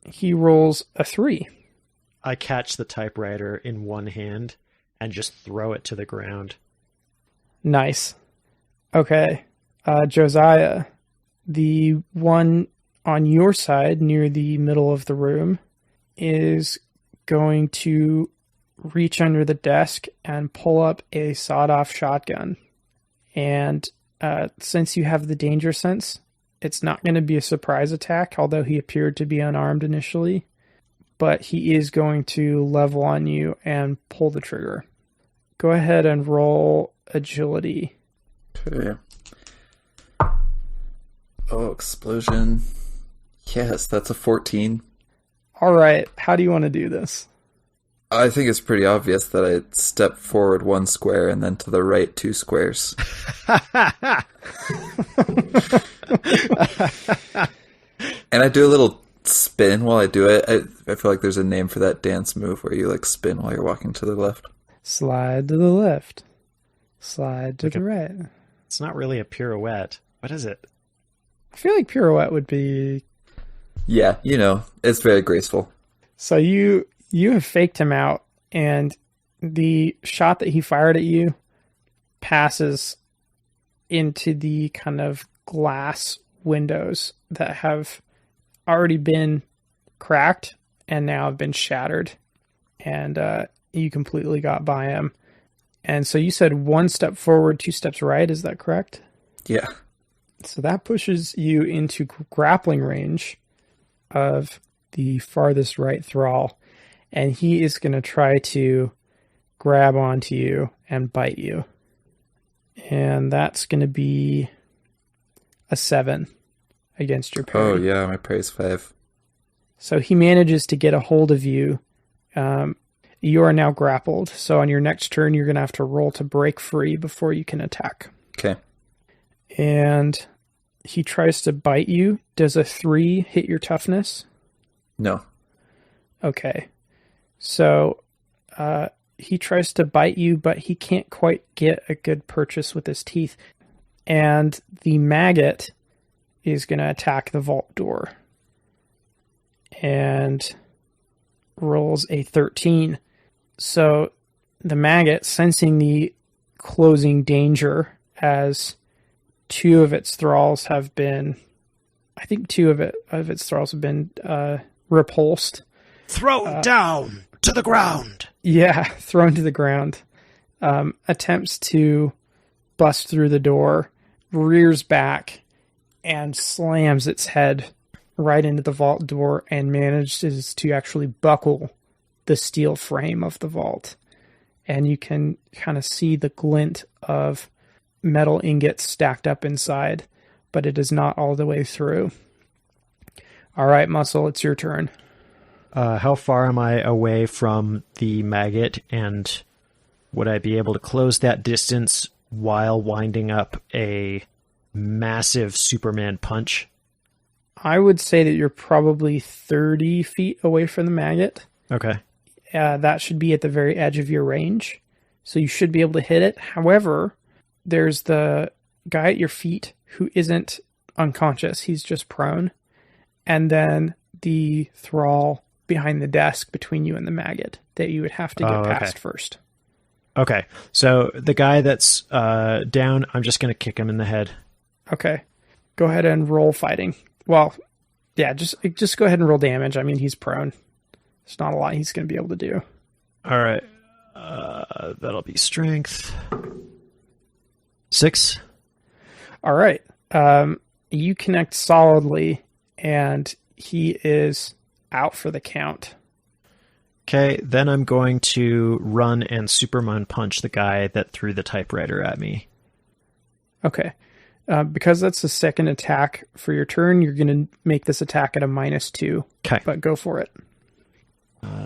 he rolls a 3. I catch the typewriter in one hand and just throw it to the ground. Nice. Okay. Josiah, the one on your side near the middle of the room is going to reach under the desk and pull up a sawed-off shotgun. And since you have the danger sense, it's not going to be a surprise attack, although he appeared to be unarmed initially. But he is going to level on you and pull the trigger. Go ahead and roll agility. Okay. Oh, explosion. Yes, that's a 14. All right. How do you want to do this? I think it's pretty obvious that I step forward 1 square and then to the right 2 squares. And I do a little spin while I do it. I feel like there's a name for that dance move where you like spin while you're walking to the left. Slide to the left. Slide to the right. It's not really a pirouette. What is it? I feel like pirouette would be... Yeah, you know, it's very graceful. So you have faked him out, and the shot that he fired at you passes into the kind of glass windows that have already been cracked and now have been shattered. And you completely got by him. And so you said 1 step forward, 2 steps right. Is that correct? Yeah. So that pushes you into grappling range of the farthest right thrall, and he is going to try to grab onto you and bite you. And that's going to be a 7 against your parry. Oh, yeah, my parry's 5. So he manages to get a hold of you. You are now grappled. So on your next turn, you're going to have to roll to break free before you can attack. Okay. And he tries to bite you. Does a 3 hit your toughness? No. Okay. So he tries to bite you, but he can't quite get a good purchase with his teeth. And the maggot is going to attack the vault door. And rolls a 13. So the maggot, sensing the closing danger, as 2 of its thralls have been, I think 2 of its thralls have been repulsed. Thrown down to the ground. Yeah, thrown to the ground. Attempts to bust through the door, rears back, and slams its head right into the vault door and manages to actually buckle the steel frame of the vault. And you can kind of see the glint of metal ingots stacked up inside, but it is not all the way through. All right, Muscle, it's your turn. How far am I away from the maggot, and would I be able to close that distance while winding up a massive Superman punch? I would say that you're probably 30 feet away from the maggot. Okay. That should be at the very edge of your range, so you should be able to hit it. However, there's the guy at your feet who isn't unconscious. He's just prone. And then the thrall behind the desk between you and the maggot that you would have to get past first. Okay. So the guy that's down, I'm just going to kick him in the head. Okay. Go ahead and roll fighting. Well, yeah, just go ahead and roll damage. I mean, he's prone. There's not a lot he's going to be able to do. All right. That'll be strength. 6. All right. You connect solidly, and he is out for the count. Okay, then I'm going to run and Superman punch the guy that threw the typewriter at me. Okay. Because that's the second attack for your turn, you're going to make this attack at a -2. Okay. But go for it.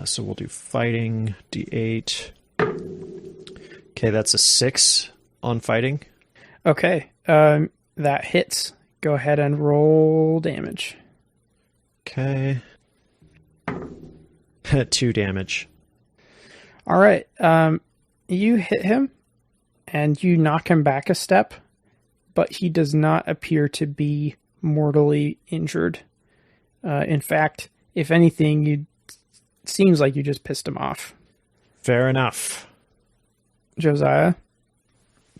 So we'll do fighting, D8. Okay, that's a 6 on fighting. Okay. That hits. Go ahead and roll damage. Okay. 2 damage. All right. You hit him, and you knock him back a step, but he does not appear to be mortally injured. In fact, if anything, it seems like you just pissed him off. Fair enough. Josiah,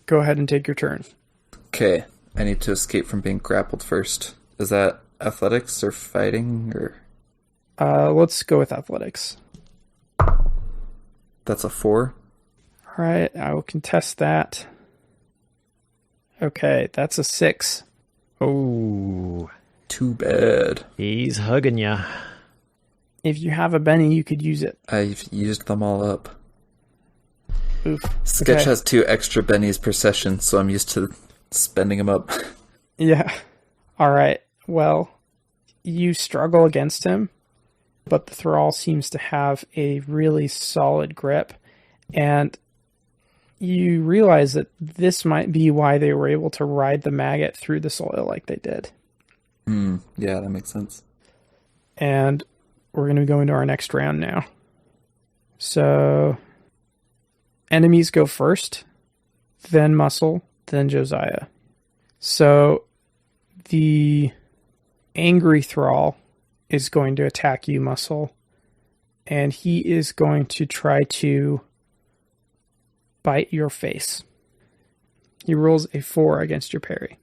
go ahead and take your turn. Okay, I need to escape from being grappled first. Is that athletics or fighting or? Let's go with athletics. That's a 4. All right, I will contest that. Okay, that's a 6. Oh, Too bad. he's hugging ya. If you have a Benny, you could use it. I've used them all up. Oof. Sketch Okay. has 2 extra bennies per session, so I'm used to spending them up. Yeah. All right. Well, you struggle against him, but the thrall seems to have a really solid grip, and you realize that this might be why they were able to ride the maggot through the soil like they did. Yeah, that makes sense. And we're going to go into our next round now. So, enemies go first, then Muscle, then Josiah. So, the angry thrall is going to attack you, Muscle, and he is going to try to bite your face. He rolls a 4 against your parry.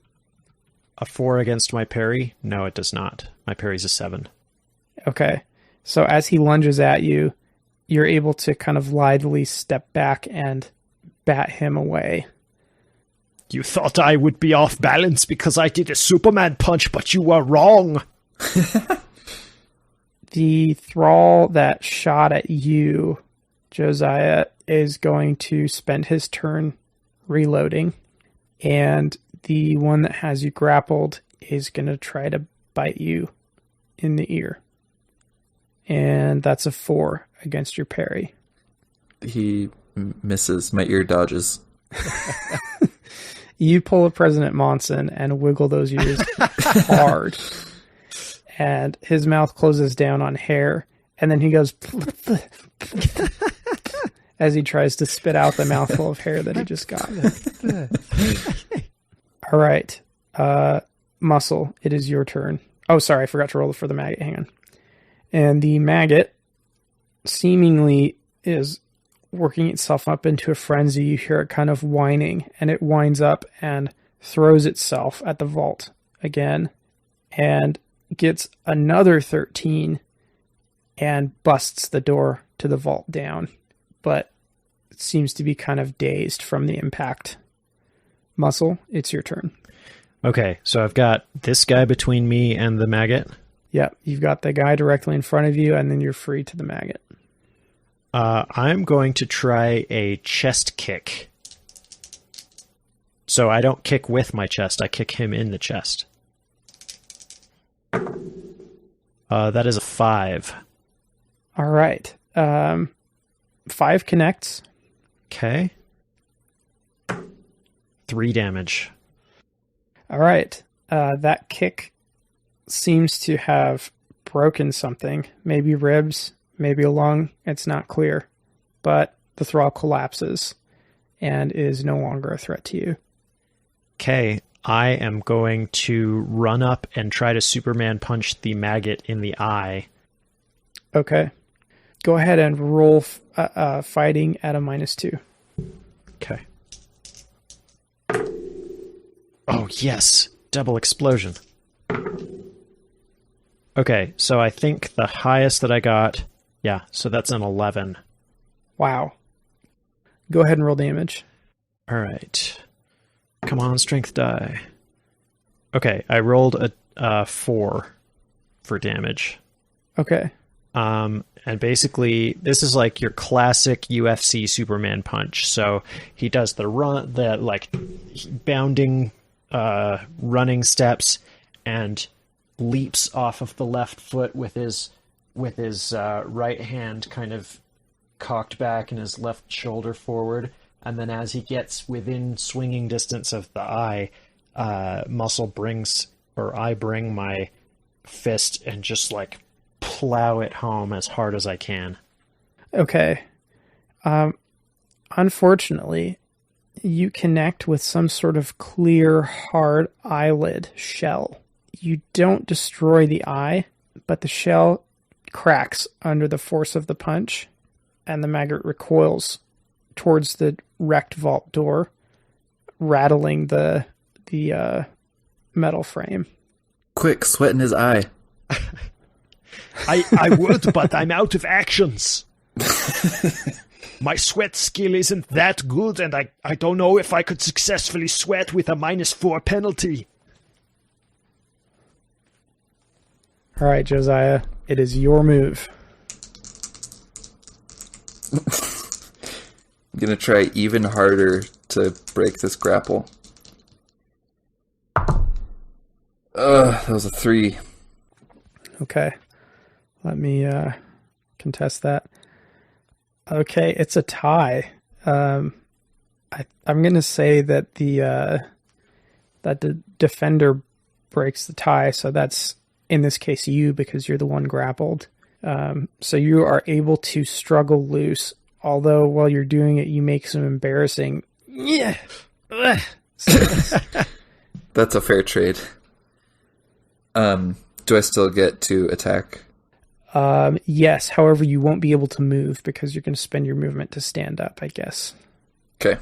A 4 against my parry? No, it does not. My parry's a 7. Okay. So as he lunges at you, you're able to kind of lithely step back and bat him away. You thought I would be off balance because I did a Superman punch, but you were wrong. The thrall that shot at you, Josiah, is going to spend his turn reloading. And the one that has you grappled is going to try to bite you in the ear. And that's a 4 against your parry. He misses. My ear dodges. You pull a President Monson and wiggle those ears hard. And his mouth closes down on hair. And then he goes as he tries to spit out the mouthful of hair that he just got. All right. Muscle, it is your turn. Oh, sorry. I forgot to roll for the maggot. Hang on. And the maggot seemingly is working itself up into a frenzy. You hear it kind of whining, and it winds up and throws itself at the vault again and gets another 13 and busts the door to the vault down, but it seems to be kind of dazed from the impact. Muscle, it's your turn. Okay, so I've got this guy between me and the maggot. Yep, you've got the guy directly in front of you, and then you're free to the maggot. I'm going to try a chest kick. So I don't kick with my chest, I kick him in the chest. That is a 5. All right. 5 connects. Okay. 3 damage. All right. That kick seems to have broken something. Maybe ribs, maybe a lung. It's not clear. But the thrall collapses and is no longer a threat to you. Okay. I am going to run up and try to Superman punch the maggot in the eye. Okay. Go ahead and roll fighting at a -2. Okay. Oh, yes. Double explosion. Okay, so I think the highest that I got... Yeah, so that's an 11. Wow. Go ahead and roll damage. All right. Come on, strength die. Okay, I rolled a 4 for damage. Okay. And basically, this is like your classic UFC Superman punch. So he does the bounding, running steps, and leaps off of the left foot with his right hand kind of cocked back and his left shoulder forward. And then as he gets within swinging distance of the eye, I bring my fist and just like plow it home as hard as I can. Okay. Unfortunately, you connect with some sort of clear, hard eyelid shell. You don't destroy the eye, but the shell cracks under the force of the punch, and the maggot recoils towards the wrecked vault door, rattling the metal frame. Quick, sweat in his eye. I would, but I'm out of actions. My sweat skill isn't that good, and I don't know if I could successfully sweat with a -4 penalty. All right, Josiah, it is your move. I'm going to try even harder to break this grapple. That was a 3. Okay. Let me contest that. Okay, it's a tie. I'm going to say that the defender breaks the tie, so that's, in this case, you, because you're the one grappled. So you are able to struggle loose, although while you're doing it, you make some embarrassing... That's a fair trade. Do I still get to attack? Yes, however, you won't be able to move because you're going to spend your movement to stand up, I guess. Okay.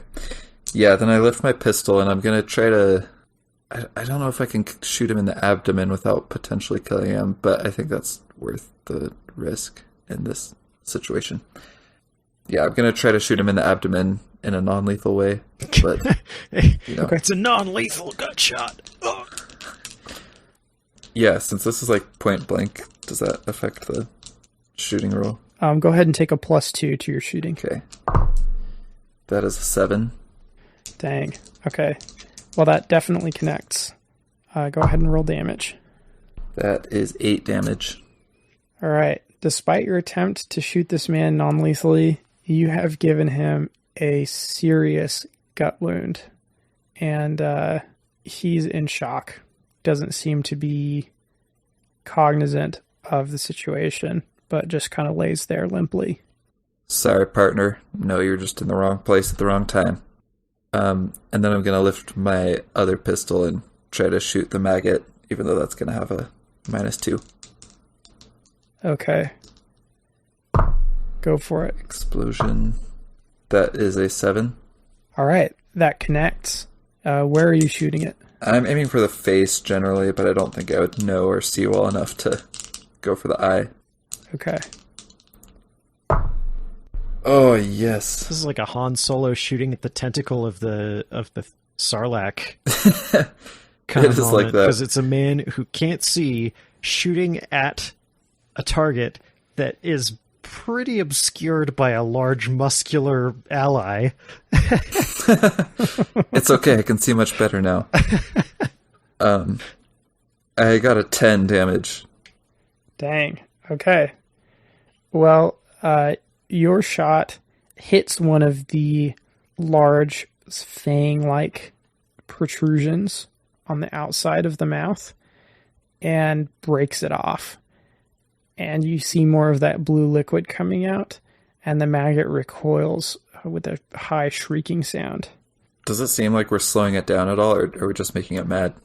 Yeah, then I lift my pistol and I'm going to try to... I don't know if I can shoot him in the abdomen without potentially killing him, but I think that's worth the risk in this situation. Yeah, I'm going to try to shoot him in the abdomen in a non-lethal way, but, you know. Okay. It's a non-lethal gunshot. Oh. Yeah, since this is like point blank, does that affect the shooting roll. Go ahead and take a +2 to your shooting. Okay. That is a 7. Dang. Okay. Well, that definitely connects. Go ahead and roll damage. That is 8 damage. All right. Despite your attempt to shoot this man non-lethally, you have given him a serious gut wound. And he's in shock. Doesn't seem to be cognizant of the situation, but just kind of lays there limply. Sorry, partner. No, you're just in the wrong place at the wrong time. And then I'm going to lift my other pistol and try to shoot the maggot, even though that's going to have a -2. Okay. Go for it. Explosion. That is a 7. All right. That connects. Where are you shooting it? I'm aiming for the face generally, but I don't think I would know or see well enough to go for the eye. Okay. Oh, yes. This is like a Han Solo shooting at the tentacle of the Sarlacc. It is like that. Because it's a man who can't see shooting at a target that is pretty obscured by a large muscular ally. It's okay, I can see much better now. I got a 10 damage. Dang. Okay. Well, your shot hits one of the large fang-like protrusions on the outside of the mouth and breaks it off. And you see more of that blue liquid coming out, and the maggot recoils with a high shrieking sound. Does it seem like we're slowing it down at all, or are we just making it mad?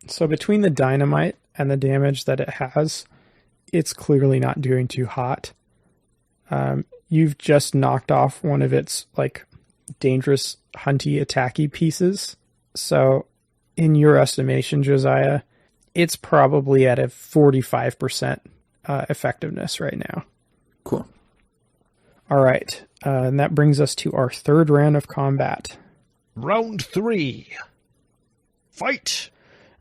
So between the dynamite and the damage that it has, it's clearly not doing too hot. You've just knocked off one of its like dangerous hunty attacky pieces. So in your estimation, Josiah, it's probably at a 45% effectiveness right now. Cool. All right. And that brings us to our third round of combat. Round 3. Fight!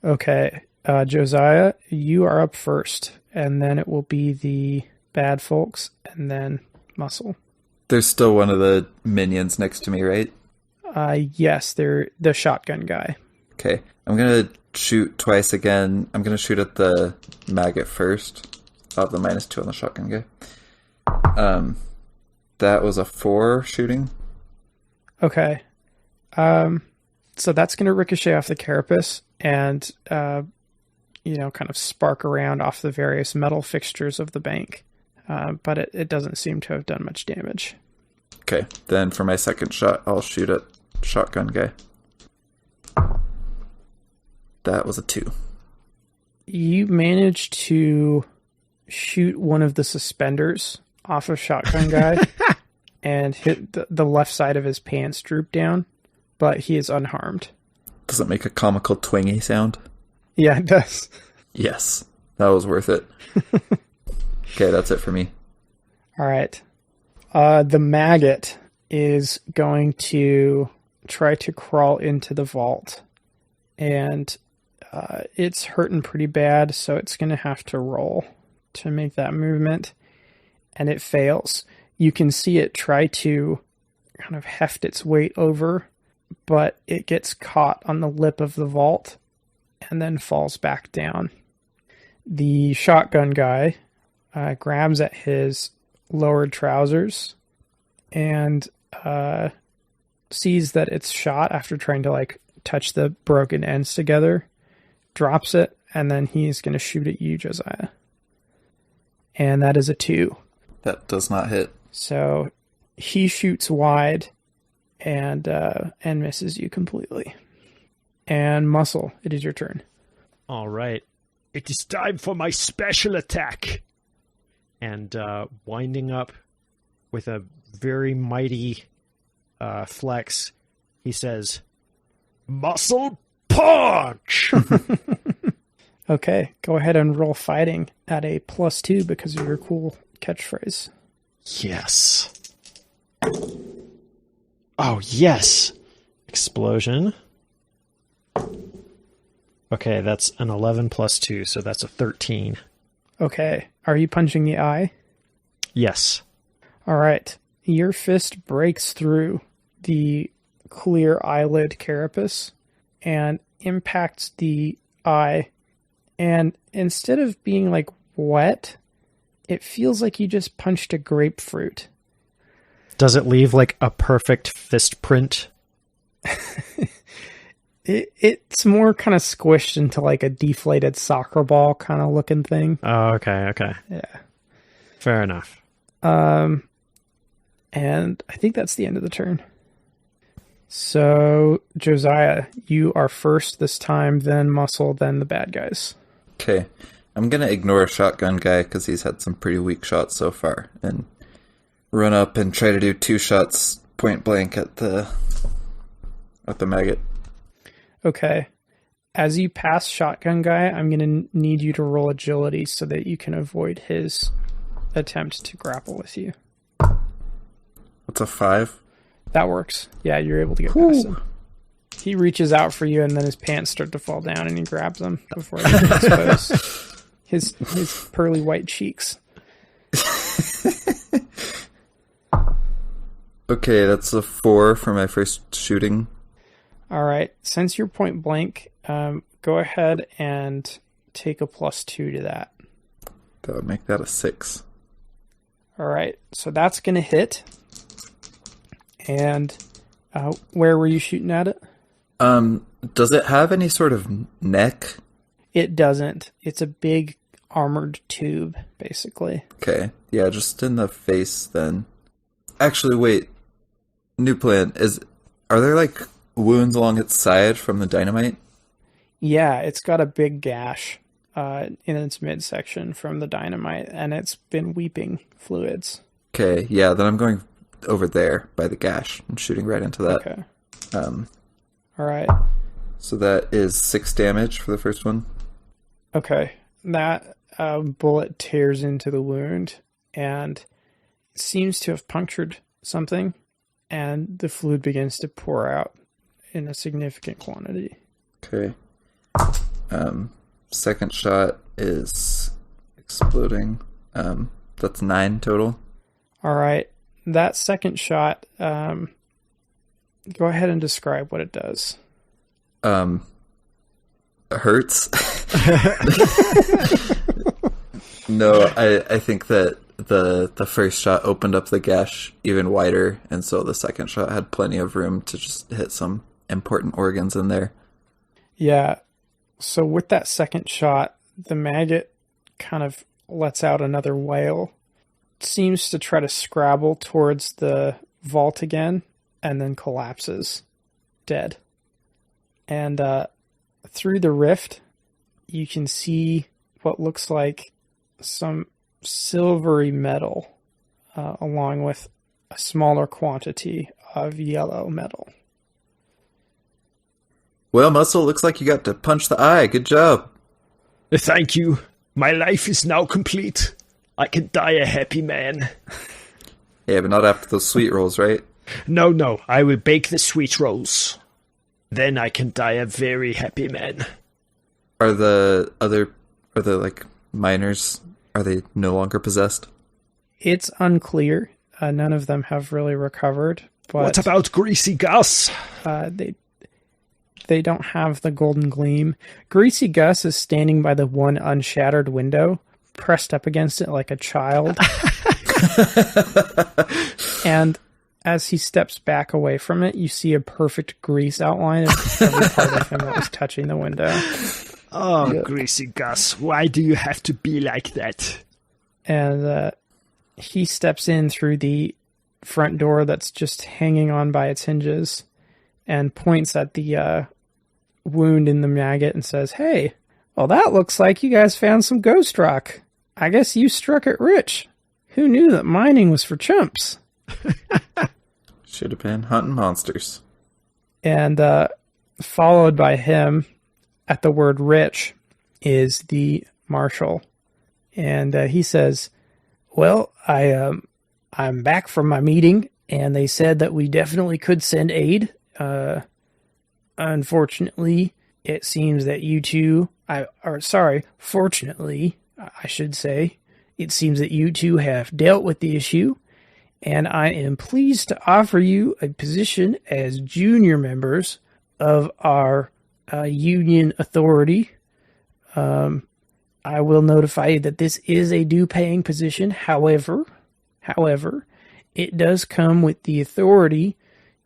Okay. Josiah, you are up first, and then it will be the bad folks, and then Muscle. There's still one of the minions next to me, right? Yes, they're the shotgun guy. Okay. I'm going to shoot twice again. I'm going to shoot at the maggot first. I'll have the -2 on the shotgun guy. That was a 4 shooting. Okay. So that's going to ricochet off the carapace and, kind of spark around off the various metal fixtures of the bank. But it doesn't seem to have done much damage. Okay. Then for my second shot, I'll shoot at shotgun guy. That was a 2. You managed to shoot one of the suspenders off of shotgun guy and hit the left side of his pants droop down, but he is unharmed. Does it make a comical twingy sound? Yeah, it does. Yes. That was worth it. Okay, that's it for me. All right. The maggot is going to try to crawl into the vault, and it's hurting pretty bad, so it's going to have to roll to make that movement, and it fails. You can see it try to kind of heft its weight over, but it gets caught on the lip of the vault and then falls back down. The shotgun guy grabs at his lowered trousers and sees that it's shot after trying to touch the broken ends together, drops it, and then he's going to shoot at you, Josiah. And that is a 2. That does not hit. So he shoots wide and misses you completely. And Muscle, it is your turn. All right. It is time for my special attack. And winding up with a very mighty flex, he says, Muscle Punch! Okay, go ahead and roll fighting at a +2 because of your cool catchphrase. Yes. Oh, yes! Explosion. Okay, that's an 11 + 2, so that's a 13. Okay, are you punching the eye? Yes. All right. Your fist breaks through the clear eyelid carapace and impacts the eye. And instead of being like wet, it feels like you just punched a grapefruit. Does it leave like a perfect fist print? It's more kind of squished into like a deflated soccer ball kind of looking thing. Oh, okay. Yeah. Fair enough. And I think that's the end of the turn. So, Josiah, you are first this time, then Muscle, then the bad guys. Okay. I'm going to ignore Shotgun Guy because he's had some pretty weak shots so far. And run up and try to do 2 shots point blank at the maggot. Okay. As you pass Shotgun Guy, I'm going to need you to roll agility so that you can avoid his attempt to grapple with you. What's a 5? That works. Yeah, you're able to get past him. He reaches out for you, and then his pants start to fall down, and he grabs them before he can expose his pearly white cheeks. Okay, that's a 4 for my first shooting. All right. Since you're point blank, go ahead and take a +2 to that. That would make that a 6. All right. So that's going to hit. And where were you shooting at it? Does it have any sort of neck? It doesn't. It's a big armored tube, basically. Okay. Yeah, just in the face then. Actually, wait. New plan. Are there like wounds along its side from the dynamite? Yeah, it's got a big gash in its midsection from the dynamite, and it's been weeping fluids. Okay, yeah, then I'm going over there by the gash and shooting right into that. Okay. All right. So that is 6 damage for the first one. Okay. That bullet tears into the wound and seems to have punctured something, and the fluid begins to pour out in a significant quantity. Okay. Second shot is exploding. That's 9 total. All right. That second shot, go ahead and describe what it does. It hurts. No, I think that the first shot opened up the gash even wider, and so the second shot had plenty of room to just hit some important organs in there. Yeah. So with that second shot, the maggot kind of lets out another wail. Seems to try to scrabble towards the vault again, and then collapses, dead. And through the rift, you can see what looks like some silvery metal, along with a smaller quantity of yellow metal. Well, Muscle, looks like you got to punch the eye. Good job. Thank you. My life is now complete. I can die a happy man. Yeah, but not after those sweet rolls, right? No. I will bake the sweet rolls. Then I can die a very happy man. Are the like miners, are they no longer possessed? It's unclear. None of them have really recovered. But what about Greasy Gus? They don't have the golden gleam. Greasy Gus is standing by the one unshattered window, pressed up against it like a child. And as he steps back away from it, you see a perfect grease outline of every part of him that was touching the window. Oh, yeah. Greasy Gus, why do you have to be like that? And he steps in through the front door that's just hanging on by its hinges and points at the wound in the maggot and says, "Hey, well, that looks like you guys found some ghost rock. I guess you struck it rich. Who knew that mining was for chumps?" Should have been hunting monsters. And followed by him, at the word rich, is the marshal. And he says, "Well, I'm back from my meeting, and they said that we definitely could send aid. Unfortunately, it seems that you two, fortunately, I should say, it seems that you two have dealt with the issue, and I am pleased to offer you a position as junior members of our union authority. I will notify you that this is a due-paying position. However, it does come with the authority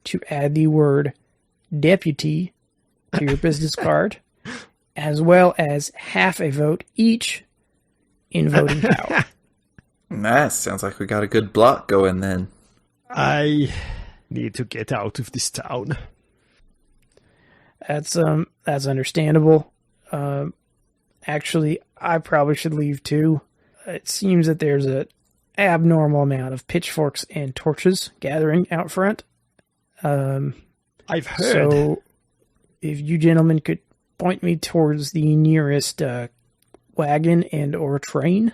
to add the word deputy to your business card, as well as half a vote each in voting power. Nice. Sounds like we got a good block going then. I need to get out of this town. That's understandable. Actually, I probably should leave too. It seems that there's an abnormal amount of pitchforks and torches gathering out front. I've heard. So, if you gentlemen could point me towards the nearest wagon and or train.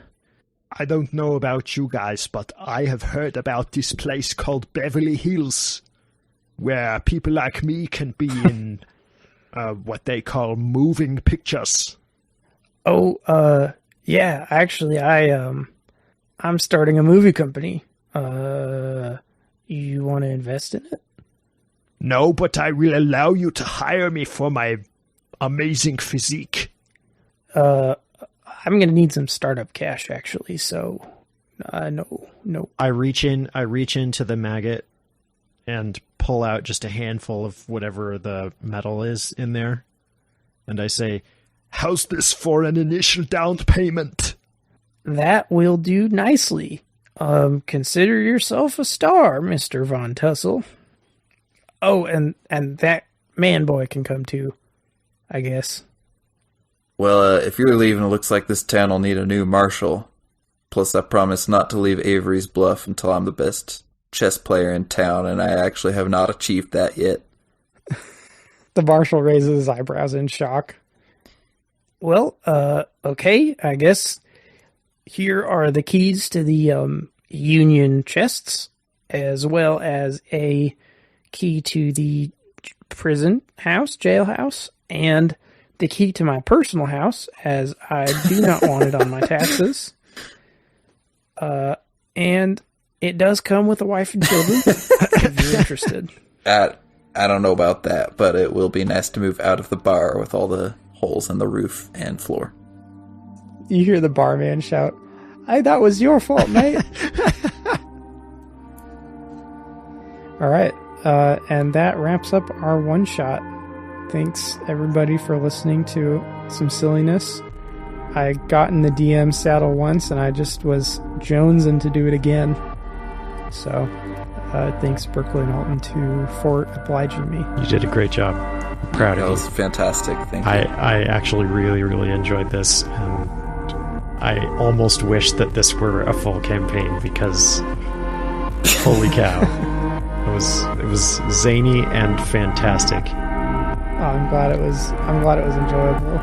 I don't know about you guys, but I have heard about this place called Beverly Hills, where people like me can be in what they call moving pictures. Oh, yeah, actually, I'm starting a movie company. You want to invest in it? No, but I will allow you to hire me for my amazing physique. I'm gonna need some startup cash, actually, so, no. I reach into the maggot and pull out just a handful of whatever the metal is in there. And I say, how's this for an initial down payment? That will do nicely. Consider yourself a star, Mr. Von Tussle. Oh, and that man boy can come too, I guess. Well, if you're leaving, it looks like this town will need a new marshal. Plus, I promise not to leave Avery's Bluff until I'm the best chess player in town, and I actually have not achieved that yet. The marshal raises his eyebrows in shock. Well, okay, I guess here are the keys to the union chests, as well as a key to the prison house, jailhouse, and the key to my personal house, as I do not want it on my taxes. And it does come with a wife and children, if you're interested. I don't know about that, but it will be nice to move out of the bar with all the holes in the roof and floor. You hear the barman shout, "Hey, that was your fault, mate." All right, and that wraps up our one-shot. Thanks, everybody, for listening to some silliness. I got in the DM saddle once, and I just was jonesing to do it again. So, thanks, Berkeley and Alton, for obliging me. you did a great job. I'm proud That of was you. fantastic. Thank you. I actually really, really enjoyed this, and I almost wish that this were a full campaign because holy cow. It was zany and fantastic. I'm glad it was enjoyable.